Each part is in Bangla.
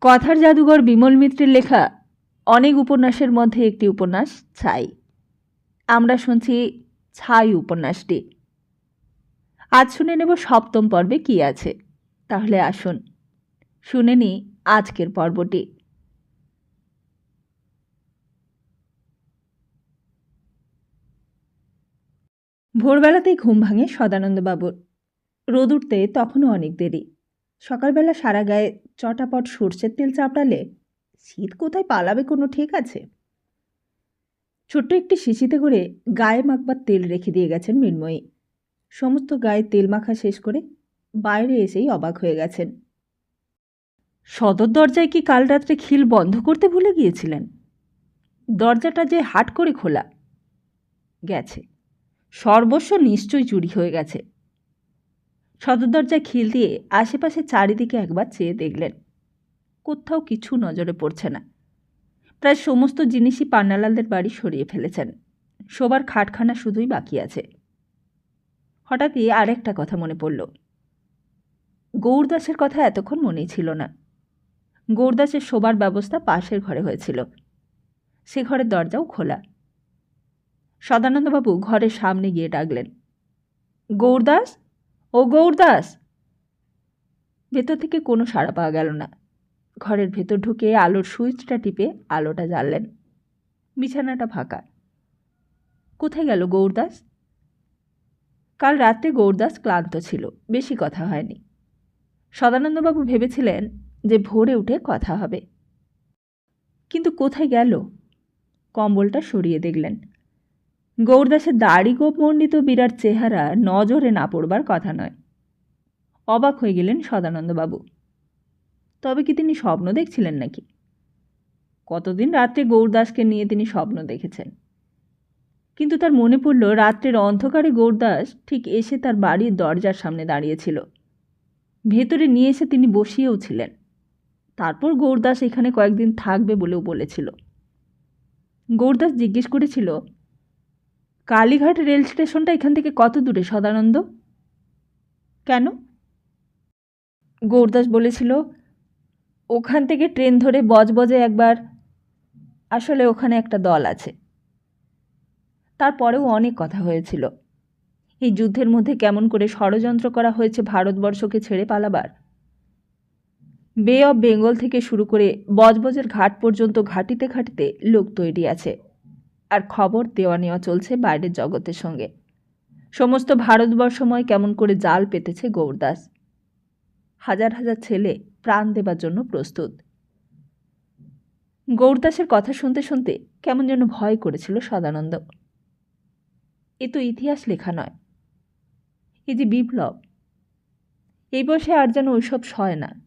কথার জাদুঘর বিমল মিত্রের লেখা অনেক উপন্যাসের মধ্যে একটি উপন্যাস ছাই। আমরা শুনছি ছাই উপন্যাসটি। আজ শুনে নেব সপ্তম পর্বে কি আছে। তাহলে আসুন শুনে নিই আজকের পর্বটি। ভোরবেলাতেই ঘুম ভাঙে সদানন্দবাবুর। রোদ উঠতে তখনও অনেক দেরি। সকালবেলা সারা গায়ে চটাপট সর্ষের তেল চাপড়ালে শীত কোথায় পালাবে কোনো ঠিক আছে? ছোট্ট একটি শিশিতে করে গায়ে মাখবার তেল রেখে দিয়ে গেছেন মৃন্ময়ী। সমস্ত গায়ে তেল মাখা শেষ করে বাইরে এসেই অবাক হয়ে গেছেন। সদর দরজায় কি কাল রাত্রে খিল বন্ধ করতে ভুলে গিয়েছিলেন? দরজাটা যে হাট করে খোলা। গেছে, সর্বস্ব নিশ্চয়ই চুরি হয়ে গেছে। সদর দরজায় খিল দিয়ে আশেপাশে চারিদিকে একবার চেয়ে দেখলেন। কোথাও কিছু নজরে পড়ছে না। প্রায় সমস্ত জিনিসই পান্নালালদের বাড়ি সরিয়ে ফেলেছেন। শোবার খাটখানা শুধুই বাকি আছে। হঠাৎই আরেকটা কথা মনে পড়ল। গৌরদাসের কথা এতক্ষণ মনেই ছিল না। গৌরদাসের শোবার ব্যবস্থা পাশের ঘরে হয়েছিল। সে ঘরের দরজাও খোলা। সদানন্দবাবু ঘরের সামনে গিয়ে ডাকলেন, গৌরদাস, ও গৌরদাস! ভেতর থেকে কোনো সাড়া পাওয়া গেল না। ঘরের ভেতর ঢুকে আলোর সুইচটা টিপে আলোটা জ্বাললেন। বিছানাটা ফাঁকা। কোথায় গেল গৌরদাস? কাল রাত্রে গৌরদাস ক্লান্ত ছিল, বেশি কথা হয়নি। সদানন্দবাবু ভেবেছিলেন যে ভোরে উঠে কথা হবে। কিন্তু কোথায় গেল? কম্বলটা সরিয়ে দেখলেন। গৌরদাসের দাড়ি গোপমণ্ডিত বিরাট চেহারা নজরে না পড়বার কথা নয়। অবাক হয়ে গেলেন সদানন্দবাবু। তবে কি তিনি স্বপ্ন দেখছিলেন নাকি? কতদিন রাত্রে গৌরদাসকে নিয়ে তিনি স্বপ্ন দেখেছেন। কিন্তু তার মনে পড়ল রাত্রের অন্ধকারে গৌরদাস ঠিক এসে তার বাড়ির দরজার সামনে দাঁড়িয়েছিল। ভেতরে নিয়ে এসে তিনি বসিয়েও ছিলেন। তারপর গৌরদাস এখানে কয়েকদিন থাকবে বলেও বলেছিল। গৌরদাস জিজ্ঞেস করেছিল, কালীঘাট রেল স্টেশনটা এখান থেকে কত দূরে সদানন্দ? কেন? গৌরদাস বলেছিল, ওখান থেকে ট্রেন ধরে বজবজে একবার। আসলে ওখানে একটা দল আছে। তারপরেও অনেক কথা হয়েছিল। এই যুদ্ধের মধ্যে কেমন করে ষড়যন্ত্র করা হয়েছে ভারতবর্ষকে ছেড়ে পালাবার। বে অফ বেঙ্গল থেকে শুরু করে বজবজের ঘাট পর্যন্ত ঘাটিতে ঘাটিতে লোক তৈরি আছে। আর খবর দেওয়া নেওয়া চলছে বাইরের জগতের সঙ্গে। সমস্ত ভারতবর্ষময় কেমন করে জাল পেতেছে গৌরদাস। হাজার হাজার ছেলে প্রাণ দেবার জন্য প্রস্তুত। গৌরদাসের কথা শুনতে শুনতে কেমন যেন ভয় করেছিল সদানন্দ। এ তো ইতিহাস লেখা নয়, এ যে বিপ্লব। এই বয়সে আর যেন ওইসব সয় না।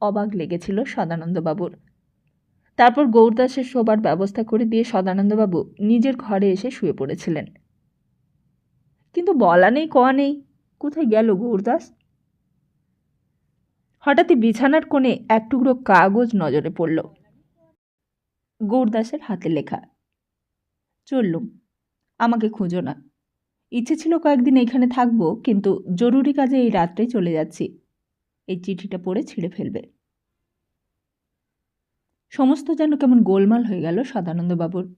অবাক লেগেছিল সদানন্দবাবুর। তারপর গৌরদাসের শোবার ব্যবস্থা করে দিয়ে সদানন্দবাবু নিজের ঘরে এসে শুয়ে পড়েছিলেন। কিন্তু বলা নেই কওয়া নেই, কোথায় গেল গৌরদাস? হঠাৎই বিছানার কোণে এক টুকরো কাগজ নজরে পড়ল। গৌরদাসের হাতে লেখা, চললুম, আমাকে খুঁজো না। ইচ্ছে ছিল কয়েকদিন এখানে থাকবো, কিন্তু জরুরি কাজে এই রাত্রেই চলে যাচ্ছি। এই চিঠিটা পড়ে ছিঁড়ে ফেলবে। সমস্ত যেন কেমন গোলমাল হয়ে গেল সদানন্দবাবুর।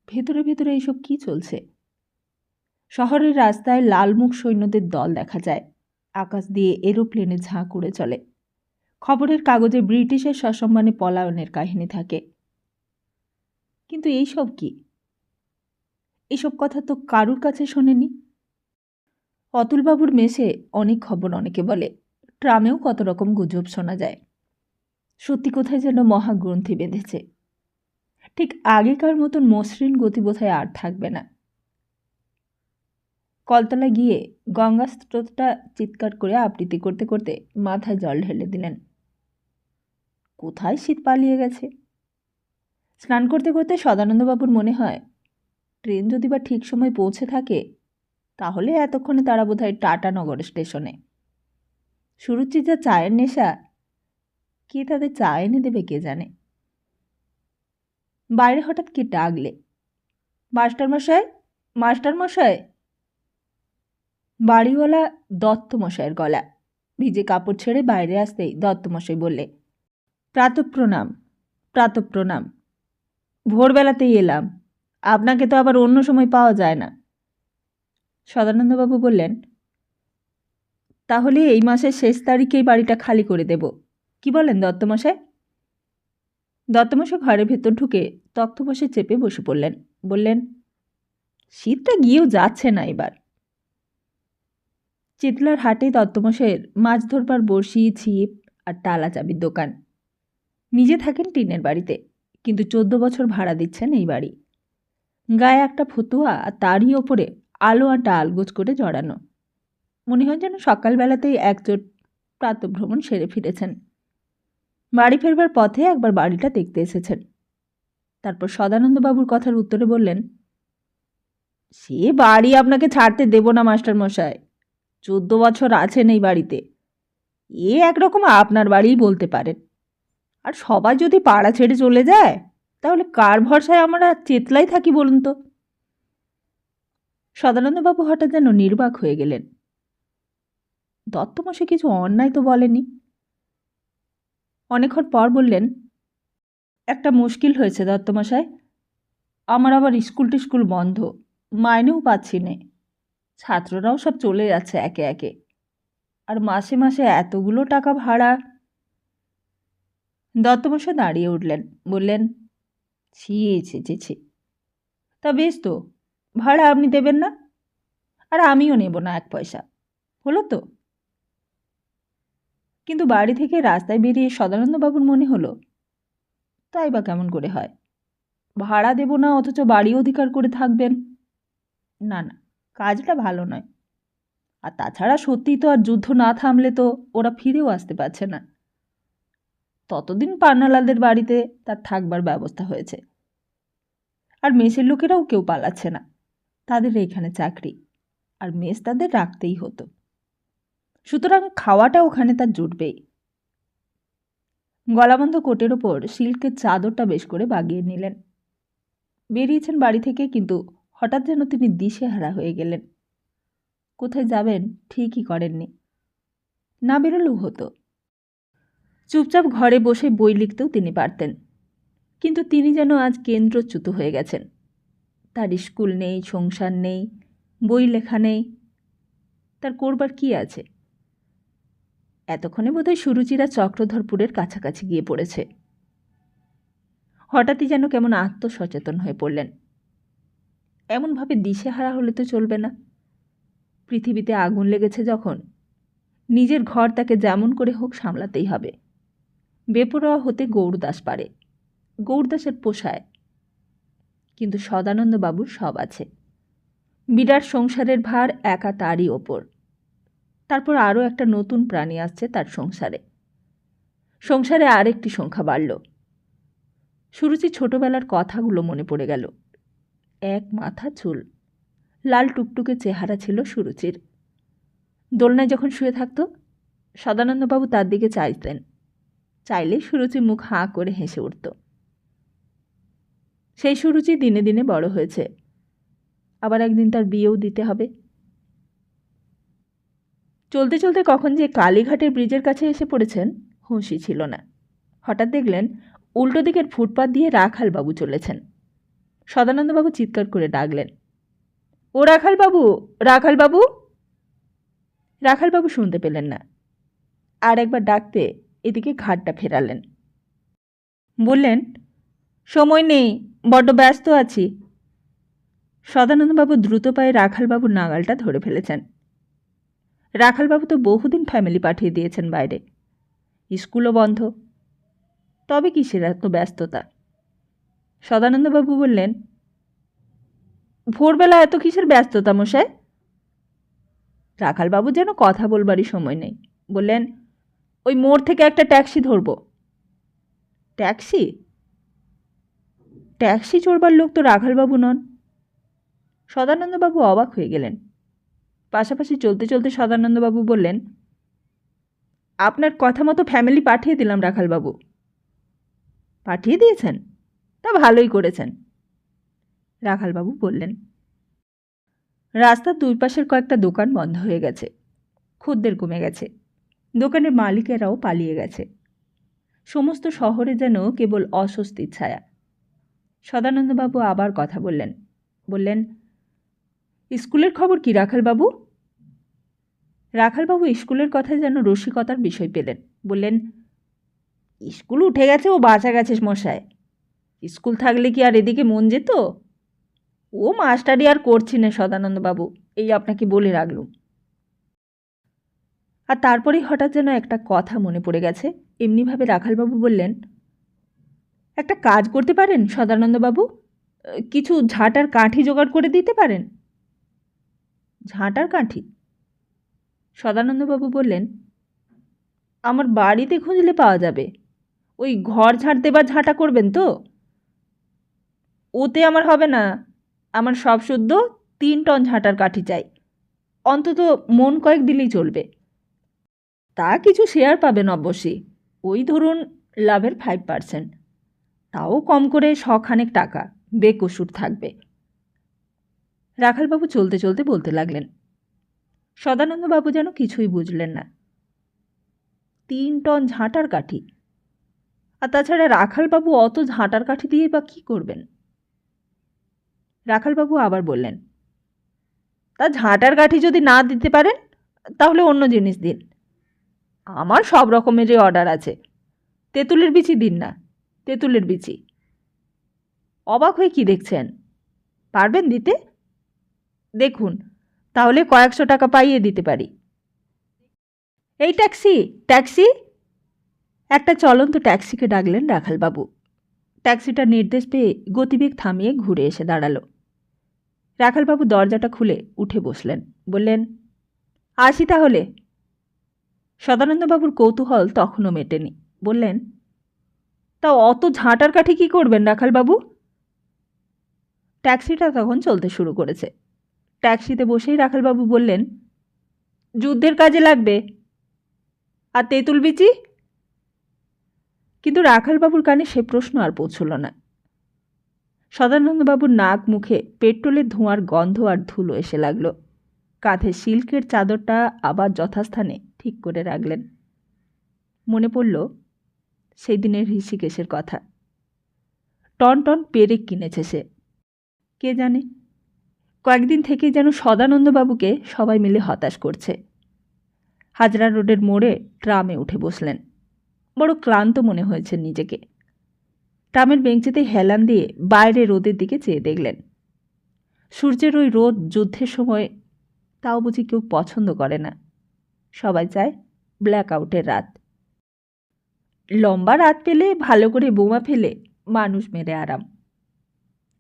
ভেতরে ভেতরে এইসব কি চলছে? শহরের রাস্তায় লালমুখ সৈন্যদের দল দেখা যায়। আকাশ দিয়ে এরোপ্লেনে ঝাঁ উড়ে চলে। খবরের কাগজে ব্রিটিশের সসম্মানে পলায়নের কাহিনী থাকে। কিন্তু এইসব কি? এসব কথা তো কারুর কাছে শোনেনি। অতুলবাবুর মেসে অনেক খবর অনেকে বলে। ট্রামেও কত রকম গুজব শোনা যায়। সত্যি কোথায় যেন মহাগ্রন্থি বেঁধেছে। ঠিক আগেকার মতন মসৃণ গতি বোধহয় আর থাকবে না। কলতলায় গিয়ে গঙ্গা স্রোতটা চিৎকার করে আবৃত্তি করতে করতে মাথায় জল ঢেলে দিলেন। কোথায় শীত পালিয়ে গেছে। স্নান করতে করতে সদানন্দবাবুর মনে হয়, ট্রেন যদি বা ঠিক সময় পৌঁছে থাকে তাহলে এতক্ষণে তারা বোধহয় টাটানগর স্টেশনে। সুরুচির যা চায়ের নেশা, কে তাদের চা এনে দেবে কে জানে। বাইরে হঠাৎ কে ডাকলে, মাস্টারমশাই, মাস্টারমশাই! বাড়িওয়ালা দত্তমশাইয়ের গলা। ভিজে কাপড় ছেড়ে বাইরে আসতেই দত্তমশাই বললে, প্রাতঃপ্রণাম, প্রাতঃপ্রণাম। ভোরবেলাতেই এলাম, আপনাকে তো আবার অন্য সময় পাওয়া যায় না। সদানন্দবাবু বললেন, তাহলে এই মাসের শেষ তারিখেই বাড়িটা খালি করে দেব, কি বলেন দত্তমশাই? দত্তমশাই ঘরের ভেতর ঢুকে তক্তপোষে চেপে বসে পড়লেন। বললেন, শীতটা গিয়েও যাচ্ছে না এবার। চিতলার হাটে দত্তমশাইয়ের মাছ ধরবার বড়শি, ছিপ আর টালা চাবির দোকান। নিজে থাকেন টিনের বাড়িতে, কিন্তু 14 বছর ভাড়া দিচ্ছেন এই বাড়ি। গায়ে একটা ফতুয়া আর তারই ওপরে আলো আটা আলগোজ করে জড়ানো। মনে হয় যেন সকালবেলাতেই একজোট প্রাতঃভ্রমণ সেরে ফিরেছেন। বাড়ি ফেরবার পথে একবার বাড়িটা দেখতে এসেছেন। তারপর সদানন্দবাবুর কথার উত্তরে বললেন, সে বাড়ি আপনাকে ছাড়তে দেব না মাস্টার মশাই, 14 বছর আছেন এই বাড়িতে, এ একরকম আপনার বাড়িই বলতে পারেন। আর সবাই যদি পাড়া ছেড়ে চলে যায়, তাহলে কার ভরসায় আমরা চেতলাই থাকি বলুন তো? সদানন্দবাবু হঠাৎ যেন নির্বাক হয়ে গেলেন। দত্তমশাই কিছু অন্যায় তো বলেনি। অনেকক্ষণ পর বললেন, একটা মুশকিল হয়েছে দত্তমশাই, আমার আবার স্কুল টিস্কুল বন্ধ, মাইনেও পাচ্ছি নে, ছাত্ররাও সব চলে যাচ্ছে একে একে, আর মাসে মাসে এতগুলো টাকা ভাড়া। দত্তমশাই দাঁড়িয়ে উঠলেন, বললেন, ছি ছি ছি ছি, তা বেশ তো, ভাড়া আপনি দেবেন না, আর আমিও নেব না এক পয়সা, হলো তো? কিন্তু বাড়ি থেকে রাস্তায় বেরিয়ে সদানন্দবাবুর মনে হলো, তাই বা কেমন করে হয়? ভাড়া দেব না অথচ বাড়ি অধিকার করে থাকবেন? না না, কাজটা ভালো নয়। আর তাছাড়া সত্যিই তো আর যুদ্ধ না থামলে তো ওরা ফিরেও আসতে পারছে না। ততদিন পান্নালালদের বাড়িতে তার থাকবার ব্যবস্থা হয়েছে, আর মেসের লোকেরাও কেউ পালাচ্ছে না, তাদের এখানে চাকরি, আর মেস তাদের রাখতেই হতো, সুতরাং খাওয়াটা ওখানে তার জুটবেই। গলাবন্ধ কোটের ওপর সিল্কের চাদরটা বেশ করে বাগিয়ে নিলেন। বেরিয়েছেন বাড়ি থেকে, কিন্তু হঠাৎ যেন তিনি দিশেহারা হয়ে গেলেন। কোথায় যাবেন ঠিকই করেননি। না বেরোলেও হতো, চুপচাপ ঘরে বসে বই লিখতেও তিনি পারতেন। কিন্তু তিনি যেন আজ কেন্দ্রচ্যুত হয়ে গেছেন। তার স্কুল নেই, সংসার নেই, বই লেখা নেই, তার করবার কি আছে? এতক্ষণে বোধহয় সুরুচিরা চক্রধরপুরের কাছাকাছি গিয়ে পড়েছে। হঠাৎই যেন কেমন আত্মসচেতন হয়ে পড়লেন। এমনভাবে দিশেহারা হলে তো চলবে না। পৃথিবীতে আগুন লেগেছে যখন, নিজের ঘর তাকে যেমন করে হোক সামলাতেই হবে। বেপরোয়া হতে গৌরদাস পারে, গৌরদাসের পোষায়, কিন্তু সদানন্দবাবুর সব আছে। বিরাট সংসারের ভার একা তারই ওপর। তারপর আরও একটা নতুন প্রাণী আসছে তার সংসারে। সংসারে আরেকটি সংখ্যা বাড়ল। সুরুচি ছোটবেলার কথাগুলো মনে পড়ে গেল। এক মাথা চুল, লাল টুকটুকে চেহারা ছিল সুরুচির। দোলনায় যখন শুয়ে থাকত, সদানন্দবাবু তার দিকে চাইতেন, চাইলেই সুরুচি মুখ হাঁ করে হেসে উঠত। সেই সুরুচি দিনে দিনে বড় হয়েছে, আবার একদিন তার বিয়েও দিতে হবে। চলতে চলতে কখন যে কালীঘাটের ব্রিজের কাছে এসে পড়েছেন হুঁশই ছিল না। হঠাৎ দেখলেন উল্টো দিকের ফুটপাত দিয়ে রাখালবাবু চলেছেন। সদানন্দবাবু চিৎকার করে ডাকলেন, ও রাখালবাবু, রাখালবাবু! রাখালবাবু শুনতে পেলেন না। আর একবার ডাকতে এদিকে ঘাটটা ফেরালেন। বললেন, সময় নেই, বড্ড ব্যস্ত আছি। সদানন্দবাবু দ্রুত পায়ে রাখালবাবুর নাগালটা ধরে ফেলেছেন। রাখালবাবু তো বহুদিন ফ্যামিলি পাঠিয়ে দিয়েছেন বাইরে, স্কুলও বন্ধ, তবে কিসের এত ব্যস্ততা? সদানন্দবাবু বললেন, ভোরবেলা এত কিসের ব্যস্ততা মশাই? রাখালবাবু যেন কথা বলবারই সময় নেই। বললেন, ওই মোড় থেকে একটা ট্যাক্সি ধরব। ট্যাক্সি? ট্যাক্সি চড়বার লোক তো রাখালবাবু নন। সদানন্দবাবু অবাক হয়ে গেলেন। পাশাপাশি চলতে চলতে সদানন্দবাবু বললেন, আপনার কথা মতো ফ্যামিলি পাঠিয়ে দিলাম রাখালবাবু। পাঠিয়ে দিয়েছেন? তা ভালোই করেছেন, রাখালবাবু বললেন। রাস্তার দুই পাশের কয়েকটা দোকান বন্ধ হয়ে গেছে, খদ্দের কমে গেছে। দোকানের মালিকেরাও পালিয়ে গেছে। সমস্ত শহরে যেন কেবল অস্বস্তির ছায়া। সদানন্দবাবু আবার কথা বললেন, স্কুলের খবর কি রাখালবাবু? রাখালবাবু স্কুলের কথায় যেন রসিকতার বিষয় পেলেন। বললেন, স্কুল উঠে গেছে, ও বাঁচা গেছে মশাই। স্কুল থাকলে কি আর এদিকে মন যেত? ও মাস্টারি আর করছি না সদানন্দবাবু, এই আপনাকে বলে রাখলুম। আর তারপরেই হঠাৎ যেন একটা কথা মনে পড়ে গেছে। এমনিভাবে রাখালবাবু বললেন, একটা কাজ করতে পারেন সদানন্দবাবু? কিছু ঝাঁটার কাঠি জোগাড় করে দিতে পারেন? ঝাঁটার কাঠি? সদানন্দবাবু বললেন, আমার বাড়িতে খুঁজলে পাওয়া যাবে। ওই ঘর ঝাড় দেবার ঝাঁটা করবেন তো? ওতে আমার হবে না। আমার সব শুদ্ধ 3 টন ঝাঁটার কাঠি চাই। অন্তত মন কয়েক দিলেই চলবে। তা কিছু শেয়ার পাবেন অবশ্যই, ওই ধরুন লাভের 5%। তাও কম করে 100 টাকা বেকসুর থাকবে। রাখালবাবু চলতে চলতে বলতে লাগলেন। সদানন্দবাবু যেন কিছুই বুঝলেন না। 3 টন ঝাঁটার কাঠি! আর তাছাড়া রাখালবাবু অত ঝাঁটার কাঠি দিয়ে বা কী করবেন? রাখালবাবু আবার বললেন, তা ঝাঁটার কাঠি যদি না দিতে পারেন তাহলে অন্য জিনিস দিন। আমার সব রকমেরই অর্ডার আছে। তেঁতুলের বিচি দিন না, তেঁতুলের বিচি। অবাক হয়ে কি দেখছেন? পারবেন দিতে? দেখুন, তাহলে কয়েকশো টাকা পাইয়ে দিতে পারি। এই ট্যাক্সি, ট্যাক্সি! একটা চলন্ত ট্যাক্সিকে ডাকলেন রাখালবাবু। ট্যাক্সিটার নির্দেশ পেয়ে গতিবেগ থামিয়ে ঘুরে এসে দাঁড়ালো। রাখালবাবু দরজাটা খুলে উঠে বসলেন। বললেন, আসি তাহলে। সদানন্দবাবুর কৌতূহল তখনও মেটেনি। বললেন, তা অত ঝাঁটার কাঠি কী করবেন রাখালবাবু? ট্যাক্সিটা তখন চলতে শুরু করেছে। ট্যাক্সিতে বসেই রাখালবাবু বললেন, যুদ্ধের কাজে লাগবে। আর তেঁতুল বিচি? কিন্তু রাখালবাবুর কানে সে প্রশ্ন আর পৌঁছল না। সদানন্দবাবুর নাক মুখে পেট্রোলের ধোঁয়ার গন্ধ আর ধুলো এসে লাগল। কাঁধে সিল্কের চাদরটা আবার যথাস্থানে ঠিক করে রাখলেন। মনে পড়ল সেই দিনের ঋষিকেশের কথা। টন টন পেরেক কিনেছে সে। কে জানে, কয়েকদিন থেকেই যেন সদানন্দবাবুকে সবাই মিলে হতাশ করছে। হাজরা রোডের মোড়ে ট্রামে উঠে বসলেন। বড় ক্লান্ত মনে হয়েছে নিজেকে। ট্রামের বেঞ্চিতে হেলান দিয়ে বাইরে রোদের দিকে চেয়ে দেখলেন। সূর্যের ওই রোদ যুদ্ধের সময় তাও বুঝি কেউ পছন্দ করে না। সবাই চায় ব্ল্যাক আউটের রাত। লম্বা রাত পেলে ভালো করে বোমা ফেলে মানুষ মেরে আরাম।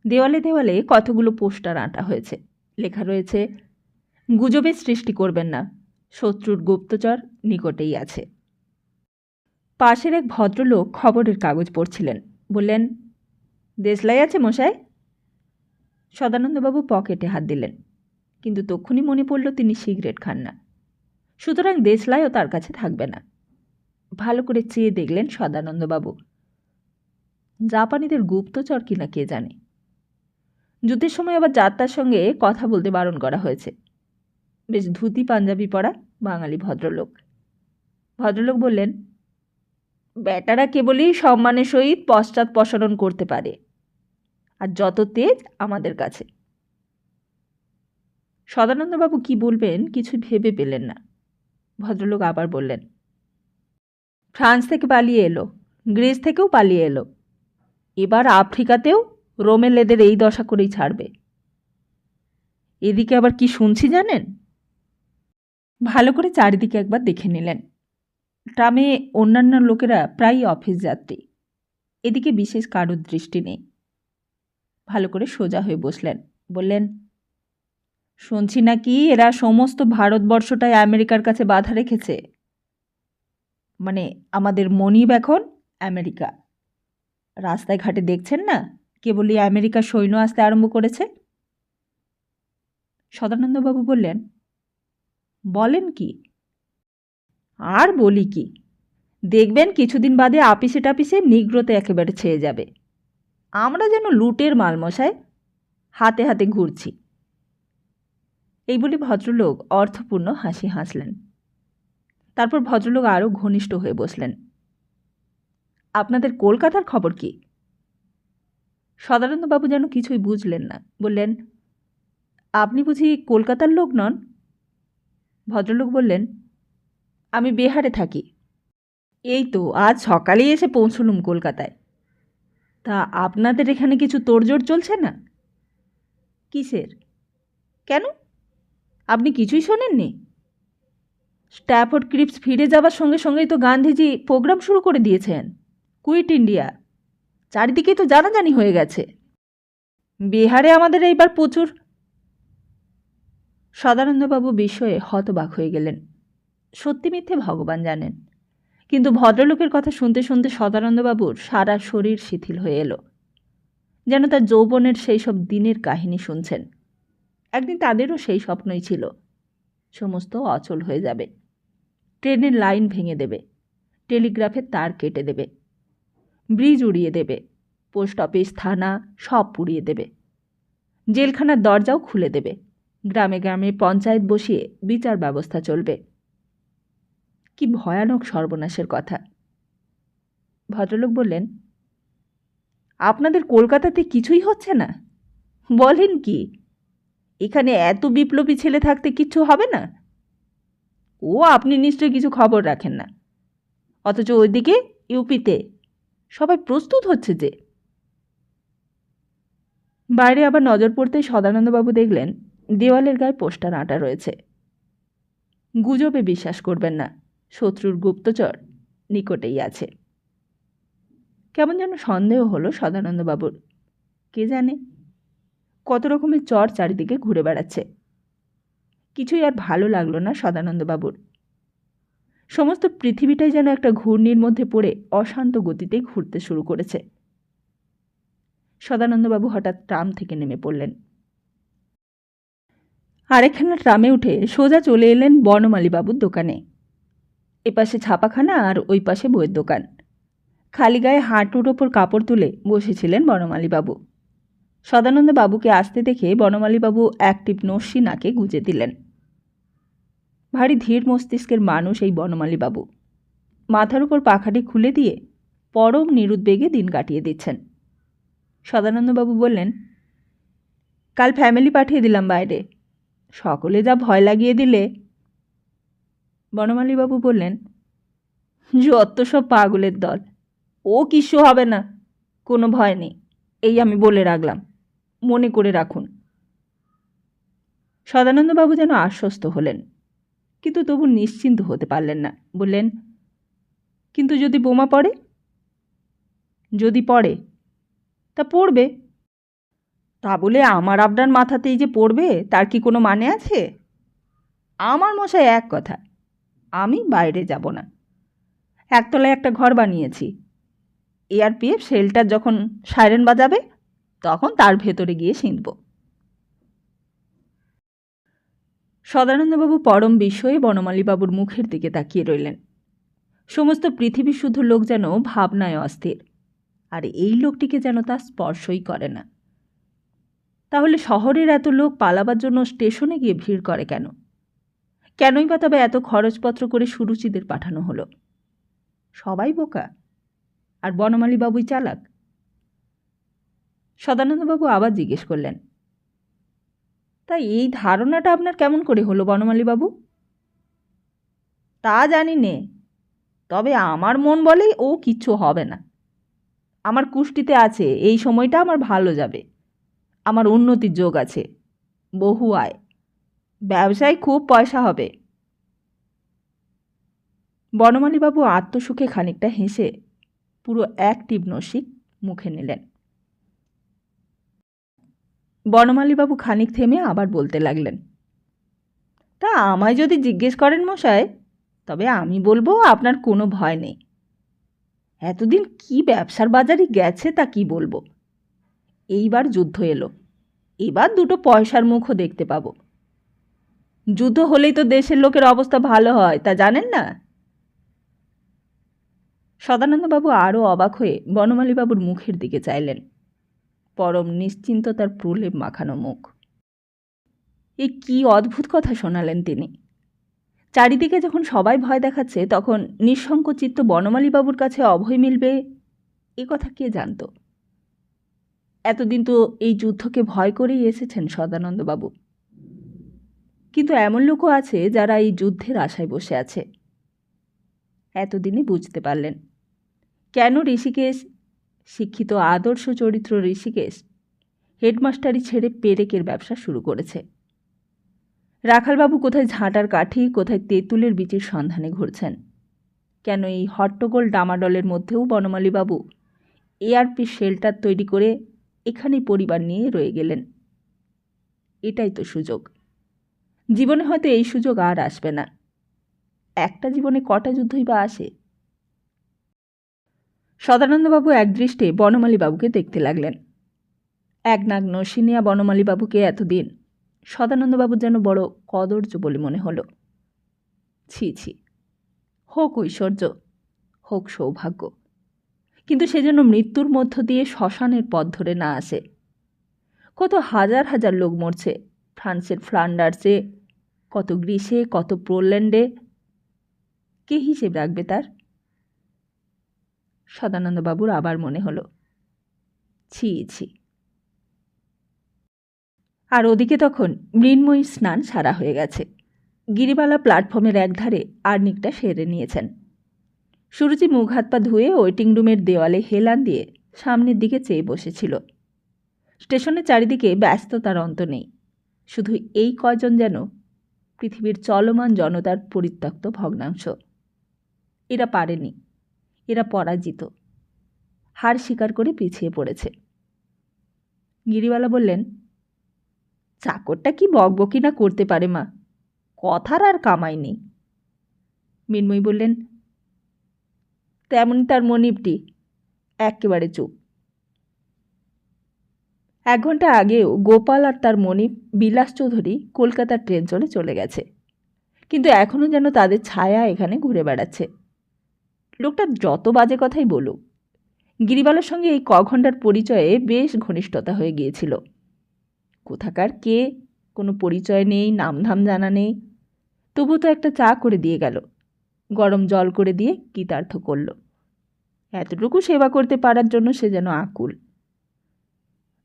দেওয়ালে দেওয়ালে কতগুলো পোস্টার আঁটা হয়েছে। লেখা রয়েছে, গুজবের সৃষ্টি করবেন না, শত্রুর গুপ্তচর নিকটেই আছে। পাশের এক ভদ্রলোক খবরের কাগজ পড়ছিলেন। বললেন, দেশলাই আছে মশাই? সদানন্দবাবু পকেটে হাত দিলেন, কিন্তু তক্ষুনি মনে পড়ল তিনি সিগারেট খান না, সুতরাং দেশলাইও তার কাছে থাকবে না। ভালো করে চেয়ে দেখলেন সদানন্দবাবু। জাপানিদের গুপ্তচর কিনা কে জানে। যুদ্ধের সময় আবার যাত্রার সঙ্গে কথা বলতে বারণ করা হয়েছে। বেশ ধুতি পাঞ্জাবি পরা বাঙালি ভদ্রলোক। ভদ্রলোক বললেন, বেটারা কেবলই সম্মানের সহিত পশ্চাৎপসরণ করতে পারে, আর যত তেজ আমাদের কাছে। সদানন্দবাবু কি বলবেন কিছু ভেবে পেলেন না। ভদ্রলোক আবার বললেন, ফ্রান্স থেকে পালিয়ে এলো, গ্রিস থেকেও পালিয়ে এলো, এবার আফ্রিকাতেও রোমেলেদের এই দশা করেই ছাড়বে। এদিকে আবার কি শুনছি জানেন? ভালো করে চারিদিকে একবার দেখে নিলেন। ট্রামে অন্যান্য লোকেরা প্রায়ই অফিস যাত্রী। এদিকে বিশেষ কারোর দৃষ্টি নেই। ভালো করে সোজা হয়ে বসলেন। বললেন, শুনছি নাকি এরা সমস্ত ভারতবর্ষটাই আমেরিকার কাছে বাধা রেখেছে। মানে আমাদের মনিব এখন আমেরিকা। রাস্তায় ঘাটে দেখছেন না, কেবলই আমেরিকার সৈন্য আসতে আরম্ভ করেছে। সদানন্দবাবু বললেন, বলেন কি? আর বলি কি, দেখবেন কিছুদিন বাদে আপিসে টাপিসে নিগ্রোতে একেবারে ছেয়ে যাবে। আমরা যেন লুটের মালমশায় হাতে হাতে ঘুরছি। এই বলে ভদ্রলোক অর্থপূর্ণ হাসি হাসলেন। তারপর ভদ্রলোক আরও ঘনিষ্ঠ হয়ে বসলেন। আপনাদের কলকাতার খবর কি? সদানন্দবাবু যেন কিছুই বুঝলেন না, বললেন, আপনি বুঝি কলকাতার লোক নন? ভদ্রলোক বললেন, আমি বিহারে থাকি। এই তো আজ সকালেই এসে পৌঁছলুম কলকাতায়। তা আপনাদের এখানে কিছু তোড়জোড় চলছে না? কিসের? কেন, আপনি কিছুই শোনেননি? স্ট্যাফোর্ড ক্রিপস ফিরে যাবার সঙ্গে সঙ্গেই তো গান্ধীজি প্রোগ্রাম শুরু করে দিয়েছেন, কুইট ইন্ডিয়া। চারিদিকেই তো জানাজানি হয়ে গেছে। বিহারে আমাদের এইবার প্রচুর। সদানন্দবাবু বিস্ময়ে হতবাক হয়ে গেলেন। সত্যি মিথ্যে ভগবান জানেন, কিন্তু ভদ্রলোকের কথা শুনতে শুনতে সদানন্দবাবুর সারা শরীর শিথিল হয়ে এলো, যেন তার যৌবনের সেই সব দিনের কাহিনী শুনছেন। একদিন তাদেরও সেই স্বপ্নই ছিল, সমস্ত অচল হয়ে যাবে, ট্রেনের লাইন ভেঙে দেবে, টেলিগ্রাফের তার কেটে দেবে, ব্রিজ উড়িয়ে দেবে, পোস্ট অফিস থানা সব পুড়িয়ে দেবে, জেলখানার দরজাও খুলে দেবে, গ্রামে গ্রামে পঞ্চায়েত বসিয়ে বিচার ব্যবস্থা চলবে। কি ভয়ানক সর্বনাশের কথা! ভদ্রলোক বললেন, আপনাদের কলকাতাতে কিছুই হচ্ছে না? বলেন কি, এখানে এত বিপ্লবী ছেলে থাকতে কিচ্ছু হবে না? ও আপনি নিশ্চয়ই কিছু খবর রাখেন না, অথচ ওইদিকে ইউপিতে সবাই প্রস্তুত হচ্ছে যে। বাইরে আবার নজর পড়তেই সদানন্দবাবু দেখলেন দেওয়ালের গায়ে পোস্টার আঁটা রয়েছে। গুজবে বিশ্বাস করবেন না, শত্রুর গুপ্তচর নিকটেই আছে। কেমন যেন সন্দেহ হলো সদানন্দবাবুর। কে জানে কত রকমের চর চারিদিকে ঘুরে বেড়াচ্ছে। কিছুই আর ভালো লাগলো না সদানন্দবাবুর। সমস্ত পৃথিবীটাই যেন একটা ঘূর্ণির মধ্যে পড়ে অশান্ত গতিতে ঘুরতে শুরু করেছে। সদানন্দবাবু হঠাৎ ট্রাম থেকে নেমে পড়লেন। আরেকখানা ট্রামে উঠে সোজা চলে এলেন বনমালীবাবুর দোকানে। এপাশে ছাপাখানা আর ওই পাশে বইয়ের দোকান। খালি গায়ে হাঁটুর ওপর কাপড় তুলে বসেছিলেন বনমালীবাবু। সদানন্দবাবুকে আসতে দেখে বনমালীবাবু এক টিপ নস্যি নাকে গুঁজে দিলেন। ভারী ধীর মস্তিষ্কের মানুষ এই বনমালীবাবু। মাথার উপর পাখাটি খুলে দিয়ে পরম নিরুদ্বেগে দিন কাটিয়ে দিচ্ছেন। সদানন্দবাবু বললেন, কাল ফ্যামিলি পাঠিয়ে দিলাম বাইরে, সকলে যা ভয় লাগিয়ে দিলে। বনমালীবাবু বললেন, যত সব পাগলের দল, ও কিচ্ছু হবে না, কোনো ভয় নেই, এই আমি বলে রাখলাম, মনে করে রাখুন। সদানন্দবাবু যেন আশ্বস্ত হলেন, কিন্তু তবু নিশ্চিন্ত হতে পারলেন না। বললেন, কিন্তু যদি বোমা পড়ে? যদি পড়ে? তা পড়বে। তা বলে আমার আপনার মাথাতেই যে পড়বে তার কি কোনো মানে আছে? আমার মশাই এক কথা, আমি বাইরে যাব না। একতলায় একটা ঘর বানিয়েছি, এআরপিএফ শেল্টার যখন সাইরেন বাজাবে তখন তার ভেতরে গিয়ে সিঁধব। সদানন্দবাবু পরম বিস্ময়ে বনমালীবাবুর মুখের দিকে তাকিয়ে রইলেন। সমস্ত পৃথিবী শুধু লোক যেন ভাবনায় অস্থির, আর এই লোকটিকে যেন তা স্পর্শই করে না। তাহলে শহরের এত লোক পালাবার জন্য স্টেশনে গিয়ে ভিড় করে কেন? কেনই বা তবে এত খরচপত্র করে সুরুচিদের পাঠানো হলো? সবাই বোকা, আর বনমালীবাবুই চালাক? সদানন্দবাবু আবার জিজ্ঞেস করলেন, তাই এই ধারণাটা আপনার কেমন করে হলো বনমালীবাবু? তা জানি নে, তবে আমার মন বলে ও কিচ্ছু হবে না। আমার কুষ্টিতে আছে, এই সময়টা আমার ভালো যাবে, আমার উন্নতির যোগ আছে, বহু আয়, ব্যবসায় খুব পয়সা হবে। বনমালীবাবু আত্মসুখে খানিকটা হেসে পুরো এক টিপ নস্যি মুখে নিলেন। বনমালীবাবু খানিক থেমে আবার বলতে লাগলেন, তা আমায় যদি জিজ্ঞেস করেন মশাই, তবে আমি বলবো আপনার কোনো ভয় নেই। এতদিন কি ব্যবসার বাজারে গেছে তা কি বলবো। এইবার যুদ্ধ এলো, এবার দুটো পয়সার মুখও দেখতে পাবো। যুদ্ধ হলেই তো দেশের লোকের অবস্থা ভালো হয়, তা জানেন না? সদানন্দবাবু আরও অবাক হয়ে বনমালীবাবুর মুখের দিকে চাইলেন। পরম নিশ্চিন্ততার প্রলেপ মাখানো মুখ। এ কি অদ্ভুত কথা শোনালেন তিনি! চারিদিকে যখন সবাই ভয় দেখাচ্ছে তখন নিঃসংকোচিত্ত বনমালীবাবুর কাছে অভয় মিলবে এ কথা কে জানত? এতদিন তো এই যুদ্ধকে ভয় করেই এসেছেন সদানন্দবাবু, কিন্তু এমন লোকও আছে যারা এই যুদ্ধের আশায় বসে আছে। এতদিনে বুঝতে পারলেন কেন ঋষিকেশ, শিক্ষিত আদর্শ চরিত্র ঋষিকেশ, হেডমাস্টারি ছেড়ে পেরেকের ব্যবসা শুরু করেছে। রাখালবাবু কোথায় ঝাঁটার কাঠি, কোথায় তেঁতুলের বীজের সন্ধানে ঘুরছেন। কেন এই হট্টগোল ডামাডলের মধ্যেও বনমালীবাবু এআরপি শেল্টার তৈরি করে এখানেই পরিবার নিয়ে রয়ে গেলেন। এটাই তো সুযোগ। জীবনে হয়তো এই সুযোগ আর আসবে না। একটা জীবনে কটা যুদ্ধই বা আসে? সদানন্দবাবু একদৃষ্টে বনমালীবাবুকে দেখতে লাগলেন। একনাগ নসিনিয়া বনমালীবাবুকে এতদিন সদানন্দবাবুর যেন বড় কদর্য বলে মনে হলো। ছি ছি, হোক ঐশ্বর্য, হোক সৌভাগ্য, কিন্তু সে যেন মৃত্যুর মধ্য দিয়ে শ্মশানের পথ ধরে না আসে। কত হাজার হাজার লোক মরছে ফ্রান্সের ফ্লান্ডার্সে, কত গ্রিসে, কত পোল্যান্ডে। কে হিসেব রাখবে তার? সদানন্দবাবুর আবার মনে হলো, ছি ছি। আর ওদিকে তখন মৃন্ময়ীর স্নান সারা হয়ে গেছে। গিরিবালা প্ল্যাটফর্মের একধারে আর্নিকটা সেরে নিয়েছেন। সুরুচি মুখ হাত পা ধুয়ে ওয়েটিং রুমের দেওয়ালে হেলান দিয়ে সামনের দিকে চেয়ে বসেছিল। স্টেশনের চারিদিকে ব্যস্ততার অন্ত নেই। শুধু এই কয়জন যেন পৃথিবীর চলমান জনতার পরিত্যক্ত ভগ্নাংশ। এরা পারেনি, এরা পরাজিত, হার স্বীকার করে পিছিয়ে পড়েছে। গিরিবালা বললেন, চাকরটা কি বকবকি না করতে পারে মা, কথার আর কামাই নেই। মৃন্ময়ী বললেন, তেমনই তার মনিবটি, একেবারে চুপ। 1 ঘন্টা আগেও গোপাল আর তার মনিব বিলাস চৌধুরী কলকাতার ট্রেন চলে গেছে, কিন্তু এখনও যেন তাদের ছায়া এখানে ঘুরে বেড়াচ্ছে। লোকটা যত বাজে কথাই বলুক, গিরিবালার সঙ্গে এই ঘণ্টার পরিচয়ে বেশ ঘনিষ্ঠতা হয়ে গিয়েছিল। কোথাকার কে, কোনো পরিচয় নেই, নামধাম জানা নেই, তবু তো একটা চা করে দিয়ে গেল, গরম জল করে দিয়ে কৃতার্থ করল। এতটুকু সেবা করতে পারার জন্য সে যেন আকুল।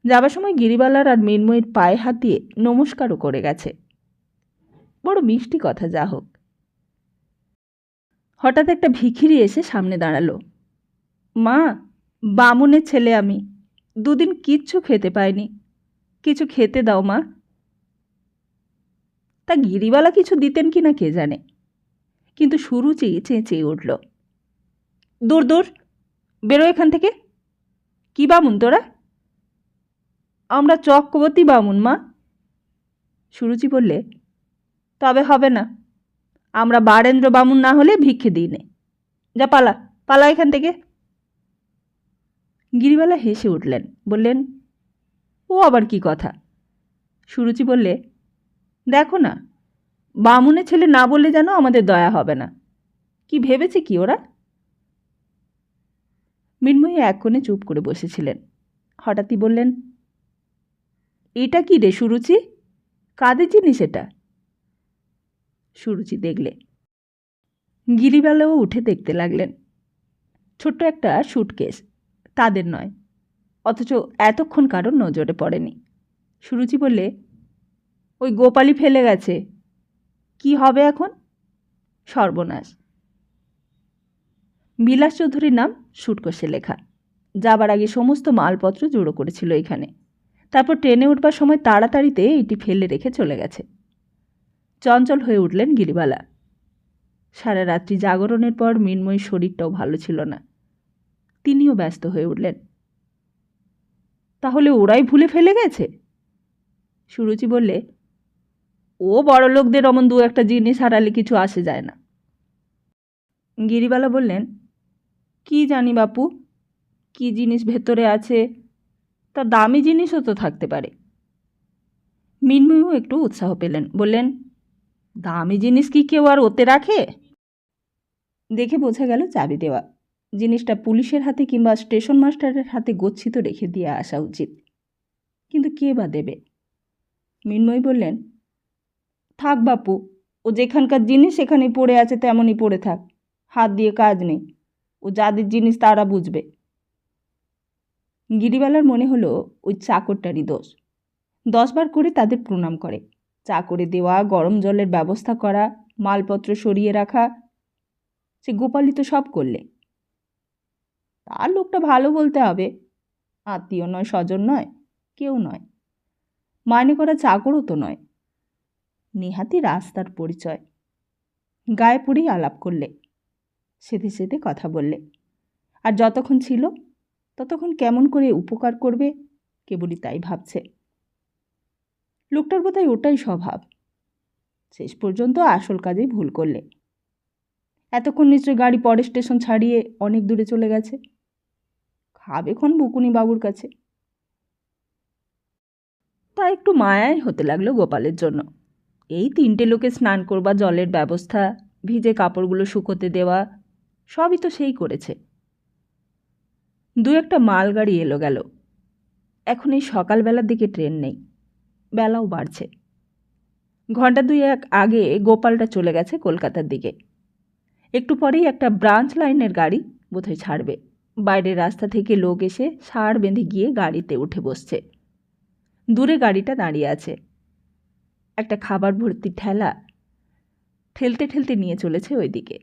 যাবার সময় গিরিবালার আর মৃন্ময়ীর পায়ে হাত দিয়ে নমস্কারও করে গেছে। বড় মিষ্টি কথা, যা হোক। হঠাৎ একটা ভিখিরি এসে সামনে দাঁড়ালো। মা, বামুনের ছেলে আমি, 2 দিন কিচ্ছু খেতে পাইনি, কিছু খেতে দাও মা। তা গিরিবালা কিছু দিতেন কি না কে জানে, কিন্তু সুরুচি চেঁচিয়ে উঠল, দূর দূর, বেরো এখান থেকে। কি বামুন তোরা? আমরা চক্রবর্তী বামুন মা। সুরুচি বললে, তবে হবে না, আমরা বারেন্দ্র বামুন না হলে ভিক্ষে দিই নে। যা, পালা পালা এখান থেকে। গিরিবালা হেসে উঠলেন, বললেন, ও আবার কি কথা? সুরুচি বললে, দেখো না, বামুনের ছেলে না বললে যেন আমাদের দয়া হবে না। কি ভেবেছে কি ওরা? মৃন্ময়ী এক কোণে চুপ করে বসেছিলেন। হঠাৎই বললেন, এটা কি রে সুরুচি, কাদের জিনিস এটা? সুরুচি দেখলে। গিরিবালাও উঠে দেখতে লাগলেন। ছোট্ট একটা সুটকেস, তাদের নয়, অথচ এতক্ষণ কারোর নজরে পড়েনি। সুরুচি বললে, ওই গোপালই ফেলে গেছে, কি হবে এখন? সর্বনাশ। বিলাস চৌধুরীর নাম সুটকোষে লেখা। যাবার আগে সমস্ত মালপত্র জড়ো করেছিল এখানে, তারপর ট্রেনে উঠবার সময় তাড়াতাড়িতে এটি ফেলে রেখে চলে গেছে। চঞ্চল হয়ে উঠলেন গিরিবালা। সারা রাত্রি জাগরণের পর মৃন্ময়ীর শরীরটাও ভালো ছিল না। তিনিও ব্যস্ত হয়ে উঠলেন। তাহলে ওরাই ভুলে ফেলে গেছে? সুরুচি বললে, ও বড় লোকদের অমন 2-1 জিনিস হারালে কিছু আসে যায় না। গিরিবালা বললেন, কি জানি বাপু, কি জিনিস ভেতরে আছে, তা দামি জিনিসও তো থাকতে পারে। মৃন্ময়ীও একটু উৎসাহ পেলেন, বললেন, দামি জিনিস কি কেউ আর ওতে রাখে? দেখে বোঝা গেল চাবি দেওয়া। জিনিসটা পুলিশের হাতে কিংবা স্টেশন মাস্টারের হাতে গচ্ছিত রেখে দিয়ে আসা উচিত, কিন্তু কে বা দেবে? মৃন্ময়ী বললেন, থাক বাপু, ও যেখানকার জিনিস সেখানেই পড়ে আছে, তেমনই পড়ে থাক, হাত দিয়ে কাজ নেই। ও যাদের জিনিস তারা বুঝবে। গিরিবালার মনে হলো ওই চাকরটারই দোষ। 10 বার করে তাদের প্রণাম করে, চা করে দেওয়া, গরম জলের ব্যবস্থা করা, মালপত্র সরিয়ে রাখা, সে গোপালই তো সব করলে। তার লোকটা ভালো বলতে হবে, আত্মীয় নয়, স্বজন নয়, কেউ নয়, মাইনে করা চাকরও তো নয়, নেহাতি রাস্তার পরিচয়। গায়ে পড়েই আলাপ করলে, সেধে সেধে কথা বললে, আর যতক্ষণ ছিল ততক্ষণ কেমন করে উপকার করবে কেবলই তাই ভাবছে। লোকটার বোধহয় ওটাই স্বভাব। শেষ পর্যন্ত আসল কাজেই ভুল করলে। এতক্ষণ নিশ্চয় গাড়ি পরের স্টেশন ছাড়িয়ে অনেক দূরে চলে গেছে, খাবে খন বকুনি বাবুর কাছে। তা একটু মায়াই হতে লাগলো গোপালের জন্য। এই 3টে লোকে স্নান করবা জলের ব্যবস্থা, ভিজে কাপড়গুলো শুকোতে দেওয়া, সবই তো সেই করেছে। 2-একটা মালগাড়ি এলো গেল। এখন এই সকালবেলার দিকে ট্রেন নেই, বেলাও বাড়ছে। ঘণ্টা 2-1 আগে গোপালটা চলে গেছে কলকাতার দিকে। একটু পরেই একটা ব্রাঞ্চ লাইনের গাড়ি বোধহয় ছাড়বে। বাইরের রাস্তা থেকে লোক এসে ষাঁড় বেঁধে গিয়ে গাড়িতে উঠে বসছে। দূরে গাড়িটা দাঁড়িয়ে আছে। একটা খাবার ভর্তি ঠেলা ঠেলতে ঠেলতে নিয়ে চলেছে ওই দিকে।